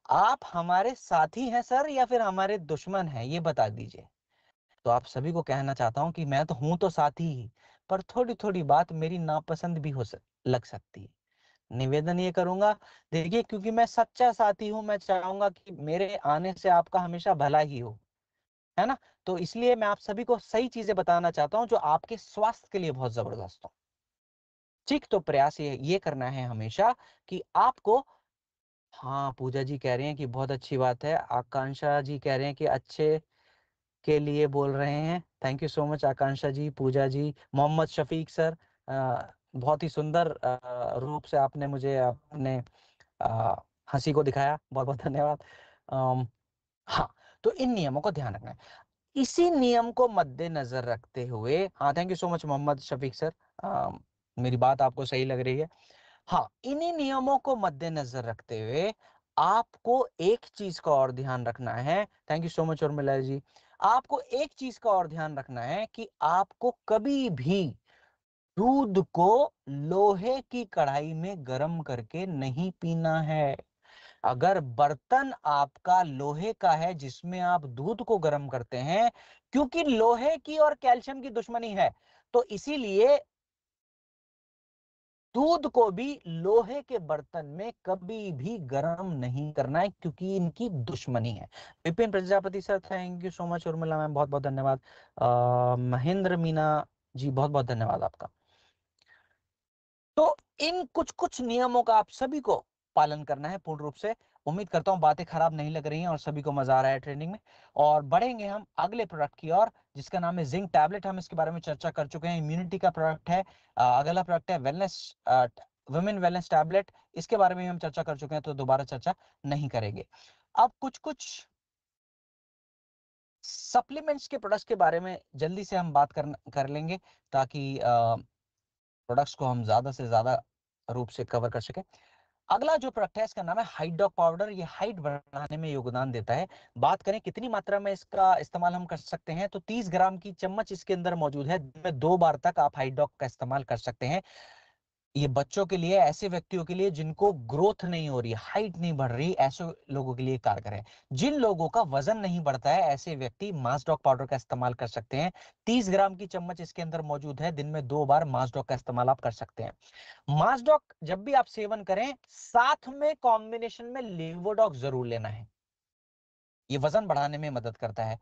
आप हमारे साथी हैं सर या फिर हमारे दुश्मन हैं, ये बता दीजिए। तो आप सभी को कहना चाहता हूं कि मैं तो हूं तो साथी ही, पर थोड़ी थोड़ी बात मेरी नापसंद भी लग सकती है। निवेदन ये करूंगा, देखिए, क्योंकि मैं सच्चा साथी हूं, मैं चाहूंगा कि मेरे आने से आपका हमेशा भला ही हो, है ना। तो इसलिए मैं आप सभी को सही चीजें बताना चाहता हूं जो आपके स्वास्थ्य के लिए बहुत जबरदस्त हो। ठीक, तो प्रयास ये करना है हमेशा कि आपको हाँ, पूजा जी कह रहे हैं कि बहुत अच्छी बात है। आकांक्षा जी कह रहे हैं कि अच्छे के लिए बोल रहे हैं। Thank you so much Akanksha ji, Puja ji. Mohammad Shafiq sir, बहुत ही सुंदर रूप से आपने मुझे अपने हंसी को दिखाया, बहुत बहुत धन्यवाद। हाँ, तो इन नियमों को ध्यान रखना है। इसी नियम को मद्देनजर रखते हुए, हाँ thank you so much Mohammad Shafiq sir, मेरी बात आपको सही लग रही है। हाँ, इन्हीं नियमों को मद्देनजर रखते हुए आपको एक चीज का और ध्यान रखना है। Thank you so much Urmila ji. आपको एक चीज का और ध्यान रखना है कि आपको कभी भी दूध को लोहे की कढ़ाई में गर्म करके नहीं पीना है। अगर बर्तन आपका लोहे का है जिसमें आप दूध को गर्म करते हैं, क्योंकि लोहे की और कैल्शियम की दुश्मनी है, तो इसीलिए दूध को भी लोहे के बर्तन में कभी भी गर्म नहीं करना है, क्योंकि इनकी दुश्मनी है। Vipin Prajapati sir, thank you so much. Urmila ma'am, बहुत बहुत धन्यवाद। महेंद्र मीना जी, बहुत बहुत धन्यवाद आपका। तो इन कुछ कुछ नियमों का आप सभी को पालन करना है पूर्ण रूप से। उम्मीद करता हूं बातें खराब नहीं लग रही हैं और सभी को मजा आ रहा है ट्रेनिंग में। और बढ़ेंगे हम अगले प्रोडक्ट की ओर, जिसका नाम है जिंक टैबलेट। हम इसके बारे में चर्चा कर चुके हैं, इम्यूनिटी का प्रोडक्ट है। अगला प्रोडक्ट है वेलनेस, वुमेन वेलनेस टैबलेट। इसके बारे में हम चर्चा कर चुके हैं, तो दोबारा चर्चा नहीं करेंगे। अब कुछ कुछ सप्लीमेंट्स के प्रोडक्ट्स के बारे में जल्दी से हम बात कर लेंगे, ताकि प्रोडक्ट्स को हम ज्यादा से ज्यादा रूप से कवर कर सके। अगला जो प्रोडक्ट है इसका नाम है हाइड्रॉक पाउडर। ये हाइट बढ़ाने में योगदान देता है। बात करें कितनी मात्रा में इसका इस्तेमाल हम कर सकते हैं, तो 30 ग्राम की चम्मच इसके अंदर मौजूद है। दिन में 2 बार तक आप हाइड्रॉक का इस्तेमाल कर सकते हैं। ये बच्चों के लिए, ऐसे व्यक्तियों के लिए जिनको ग्रोथ नहीं हो रही, हाइट नहीं बढ़ रही, ऐसे लोगों के लिए कारगर है। जिन लोगों का वजन नहीं बढ़ता है, ऐसे व्यक्ति मासडॉक पाउडर का इस्तेमाल कर सकते हैं। 30 ग्राम की चम्मच इसके अंदर मौजूद है। दिन में 2 बार मासडॉक का इस्तेमाल आप कर सकते हैं। मासडॉक जब भी आप सेवन करें, साथ में कॉम्बिनेशन में लेवोडॉक जरूर लेना है। ये वजन बढ़ाने में मदद करता है।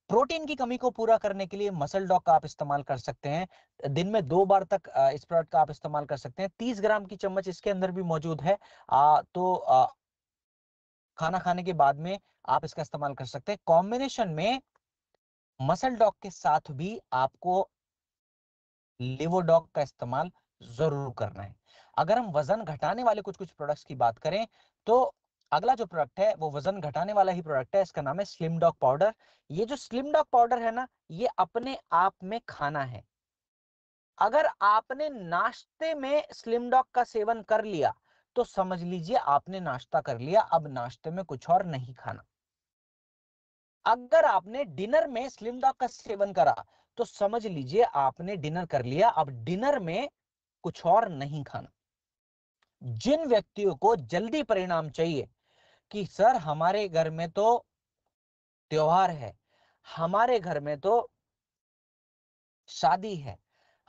प्रोटीन की कमी को पूरा करने के लिए मसल डॉक का आप इस्तेमाल कर सकते हैं। दिन में 2 बार तक इस प्रोडक्ट का आप इस्तेमाल कर सकते हैं। 30 ग्राम की चम्मच इसके अंदर भी मौजूद है। तो खाना खाने के बाद में आप इसका इस्तेमाल कर सकते हैं। कॉम्बिनेशन में मसल डॉक के साथ भी आपको लिवोडॉक का इस्तेमाल जरूर करना है। अगर हम वजन घटाने वाले कुछ कुछ प्रोडक्ट्स की बात करें, तो अगला जो प्रोडक्ट है वो वजन घटाने वाला ही प्रोडक्ट है। इसका नाम है स्लिम डॉक पाउडर। ये जो स्लिम डॉक पाउडर है ना, ये अपने आप में खाना है। अगर आपने नाश्ते में स्लिम डॉग का सेवन कर लिया, तो समझ लीजिए आपने नाश्ता कर लिया, अब नाश्ते में कुछ और नहीं खाना। अगर आपने डिनर में स्लिम डॉग का सेवन करा, तो समझ लीजिए आपने डिनर कर लिया, अब डिनर में कुछ और नहीं खाना। जिन व्यक्तियों को जल्दी परिणाम चाहिए कि सर हमारे घर में तो त्योहार है, हमारे घर में तो शादी है,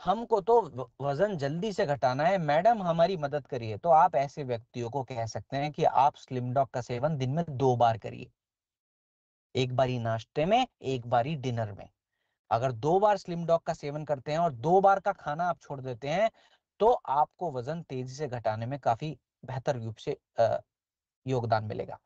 हमको तो वजन जल्दी से घटाना है, मैडम हमारी मदद करिए, तो आप ऐसे व्यक्तियों को कह सकते हैं कि आप स्लिम डॉग का सेवन दिन में 2 बार करिए। एक बारी नाश्ते में, एक बारी डिनर में। अगर 2 बार स्लिम डॉग का सेवन करते हैं और 2 बार का खाना आप छोड़ देते हैं, तो आपको वजन तेजी से घटाने में काफी बेहतर रूप से योगदान मिलेगा।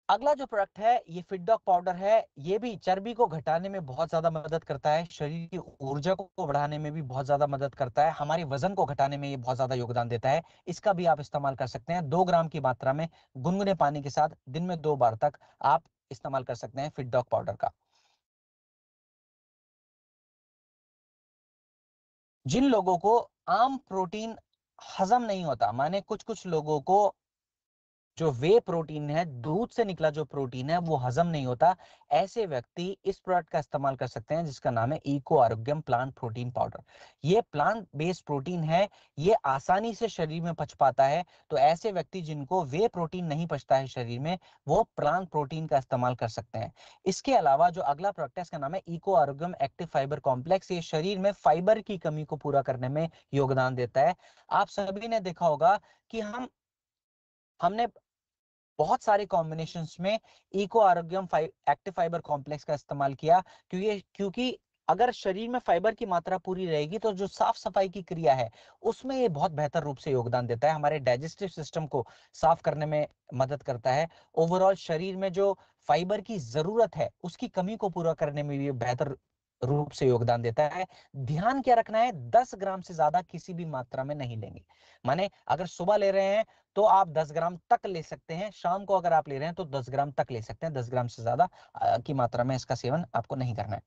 अगला जो प्रोडक्ट है ये फिटडॉक पाउडर है। ये भी चर्बी को घटाने में बहुत ज्यादा मदद करता है, शरीर की ऊर्जा को बढ़ाने में भी बहुत ज्यादा मदद करता है, हमारे वजन को घटाने में ये बहुत ज्यादा योगदान देता है। इसका भी आप इस्तेमाल कर सकते हैं। 2 ग्राम की मात्रा में गुनगुने पानी के साथ दिन में 2 बार तक आप इस्तेमाल कर सकते हैं फिटडॉक पाउडर का। जिन लोगों को आम प्रोटीन हजम नहीं होता, माने कुछ कुछ लोगों को जो वे प्रोटीन है, दूध से निकला जो प्रोटीन है वो हजम नहीं होता, ऐसे व्यक्ति इस प्रोडक्ट का इस्तेमाल कर सकते हैं, जिसका नाम है इको आरोग्यम प्लांट प्रोटीन पाउडर। ये प्लांट बेस्ड प्रोटीन है, ये आसानी से शरीर में पच पाता है। तो ऐसे व्यक्ति जिनको वे प्रोटीन नहीं पचता है शरीर में, वो प्लांट प्रोटीन का इस्तेमाल कर सकते हैं। इसके अलावा जो अगला प्रोडक्ट है इसका नाम है इको आरोग्यम एक्टिव फाइबर कॉम्प्लेक्स। ये शरीर में फाइबर की कमी को पूरा करने में योगदान देता है। आप सभी ने देखा होगा कि हमने बहुत सारे कॉम्बिनेशंस में इको आरोग्यम एक्टिव फाइबर कॉम्प्लेक्स का इस्तेमाल किया, क्योंकि अगर शरीर में फाइबर की मात्रा पूरी रहेगी तो जो साफ सफाई की क्रिया है उसमें ये बहुत बेहतर रूप से योगदान देता है, हमारे डाइजेस्टिव सिस्टम को साफ करने में मदद करता है। ओवरऑल शरीर में जो फाइबर की जरूरत है उसकी कमी को पूरा करने में भी बेहतर रूप से योगदान देता है। ध्यान क्या रखना है, 10 ग्राम से ज्यादा किसी भी मात्रा में नहीं लेंगे। माने अगर सुबह ले रहे हैं तो आप 10 ग्राम तक ले सकते हैं, शाम को अगर आप ले रहे हैं तो 10 ग्राम तक ले सकते हैं, 10 ग्राम से ज्यादा की मात्रा में इसका सेवन आपको नहीं करना है।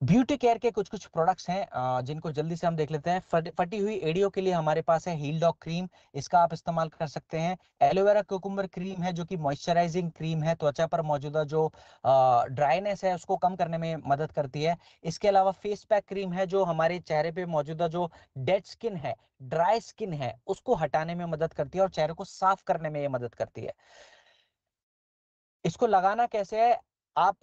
ब्यूटी केयर के कुछ कुछ प्रोडक्ट्स हैं जिनको जल्दी से हम देख लेते हैं। फटी हुई एड़ियों के लिए हमारे पास है हील डॉग क्रीम, इसका आप इस्तेमाल कर सकते हैं। एलोवेरा कोकुम्बर क्रीम है जो कि मॉइस्चराइजिंग क्रीम है, त्वचा पर मौजूदा जो ड्राइनेस है उसको कम करने में मदद करती है। इसके अलावा फेस पैक क्रीम है जो हमारे चेहरे पे मौजूदा जो डेड स्किन है, ड्राई स्किन है, उसको हटाने में मदद करती है और चेहरे को साफ करने में ये मदद करती है। इसको लगाना कैसे है, आप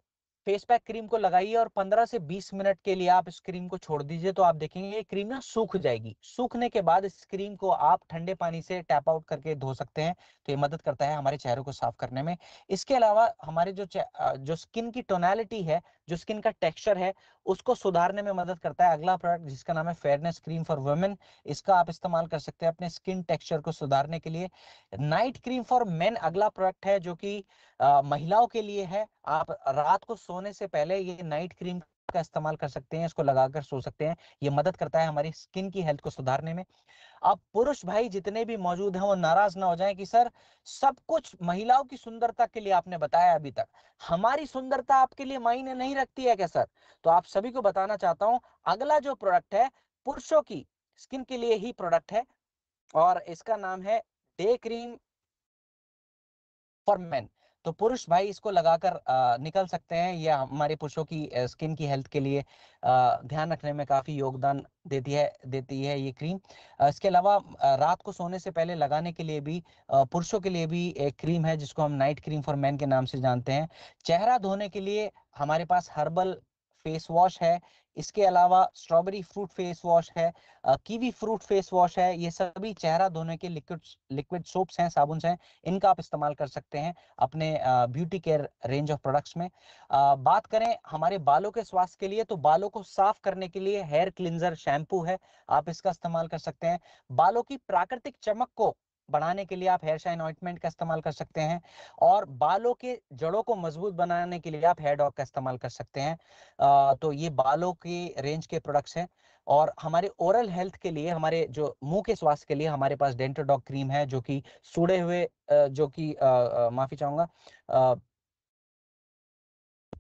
फेस पैक क्रीम को लगाइए और 15 से 20 मिनट के लिए आप इस क्रीम को छोड़ दीजिए, तो आप देखेंगे ये क्रीम ना सूख जाएगी। सूखने के बाद इस क्रीम को आप ठंडे पानी से टैप आउट करके धो सकते हैं, तो ये मदद करता है हमारे चेहरे को साफ करने में। इसके अलावा हमारे जो स्किन की टोनालिटी है, जो स्किन का टेक्सचर है, उसको सुधारने में मदद करता है अगला प्रोडक्ट जिसका नाम है फेयरनेस क्रीम फॉर वुमेन। इसका आप इस्तेमाल कर सकते हैं अपने स्किन टेक्सचर को सुधारने के लिए। नाइट क्रीम फॉर मेन अगला प्रोडक्ट है जो कि महिलाओं के लिए है। आप रात को सोने से पहले ये नाइट क्रीम का इस्तेमाल कर सकते हैं, इसको लगाकर सो सकते हैं, ये मदद करता है हमारी स्किन की हेल्थ को सुधारने में। अब पुरुष भाई जितने भी मौजूद हैं वो नाराज ना हो जाएं कि सर सब कुछ महिलाओं की सुंदरता के लिए आपने बताया, अभी तक हमारी सुंदरता आपके लिए मायने नहीं रखती है क्या सर? तो आप सभी को बताना चाहता हूं, अगला जो प्रोडक्ट है पुरुषों की स्किन के लिए ही प्रोडक्ट है और इसका नाम है डे क्रीम फॉर मेन। तो पुरुष भाई इसको लगाकर निकल सकते हैं, ये हमारे पुरुषों की स्किन की हेल्थ के लिए ध्यान रखने में काफी योगदान देती है ये क्रीम। इसके अलावा रात को सोने से पहले लगाने के लिए भी पुरुषों के लिए भी एक क्रीम है जिसको हम नाइट क्रीम फॉर मेन के नाम से जानते हैं। चेहरा धोने के लिए हमारे पास हर्बल फेस वॉश है, इसके अलावा स्ट्रॉबेरी फ्रूट फेस वॉश है, कीवी फ्रूट फेस वॉश है। ये सभी चेहरा धोने के लिक्विड लिक्विड सोप्स हैं, साबुन हैं, इनका आप इस्तेमाल कर सकते हैं अपने beauty care range of products में। बात करें हमारे बालों के स्वास्थ्य के लिए, तो बालों को साफ करने के लिए हेयर क्लींजर शैम्पू है, आप इसका इस्तेमाल कर सकते हैं। बालों की प्राकृतिक चमक को बढ़ाने के लिए आप हेयर शाइन ऑइंटमेंट का इस्तेमाल कर सकते हैं और बालों के जड़ों को मजबूत बनाने के लिए आप हेयर डॉक का इस्तेमाल कर सकते हैं। तो ये बालों की रेंज के प्रोडक्ट्स हैं। और हमारे ओरल हेल्थ के लिए, हमारे जो मुंह के स्वास्थ्य के लिए हमारे पास डेंटोडॉक क्रीम है जो कि सूड़े हुए जो कि माफी चाहूंगा,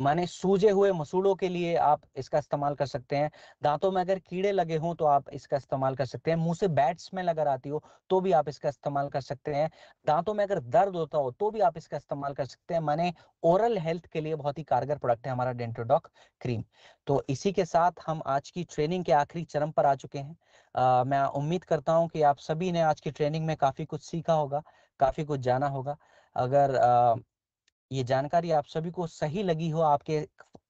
माने सूजे हुए मसूड़ों के लिए आप इसका इस्तेमाल कर सकते हैं। दांतों में अगर कीड़े लगे हों तो आप इसका इस्तेमाल कर सकते हैं। मुंह से बैड स्मेल अगर आती हो तो भी आप इसका इस्तेमाल कर सकते हैं। दांतों में अगर दर्द होता हो तो भी आप इसका इस्तेमाल कर सकते हैं। माने ओरल हेल्थ के लिए बहुत ही कारगर प्रोडक्ट है हमारा डेंटोडॉक क्रीम। तो इसी के साथ हम आज की ट्रेनिंग के आखिरी चरण पर आ चुके हैं। मैं उम्मीद करता हूँ कि आप सभी ने आज की ट्रेनिंग में काफी कुछ सीखा होगा, काफी कुछ जाना होगा। अगर ये जानकारी आप सभी को सही लगी हो, आपके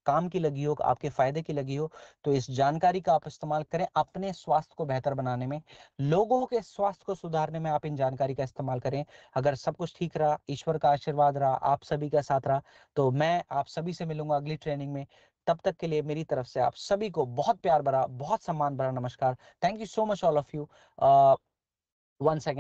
काम की लगी हो, आपके फायदे की लगी हो, तो इस जानकारी का आप इस्तेमाल करें अपने स्वास्थ्य को बेहतर बनाने में, लोगों के स्वास्थ्य को सुधारने में आप इन जानकारी का इस्तेमाल करें। अगर सब कुछ ठीक रहा, ईश्वर का आशीर्वाद रहा, आप सभी का साथ रहा, तो मैं आप सभी से मिलूंगा अगली ट्रेनिंग में। तब तक के लिए मेरी तरफ से आप सभी को बहुत प्यार भरा, बहुत सम्मान भरा नमस्कार। Thank you so much all of you. One second.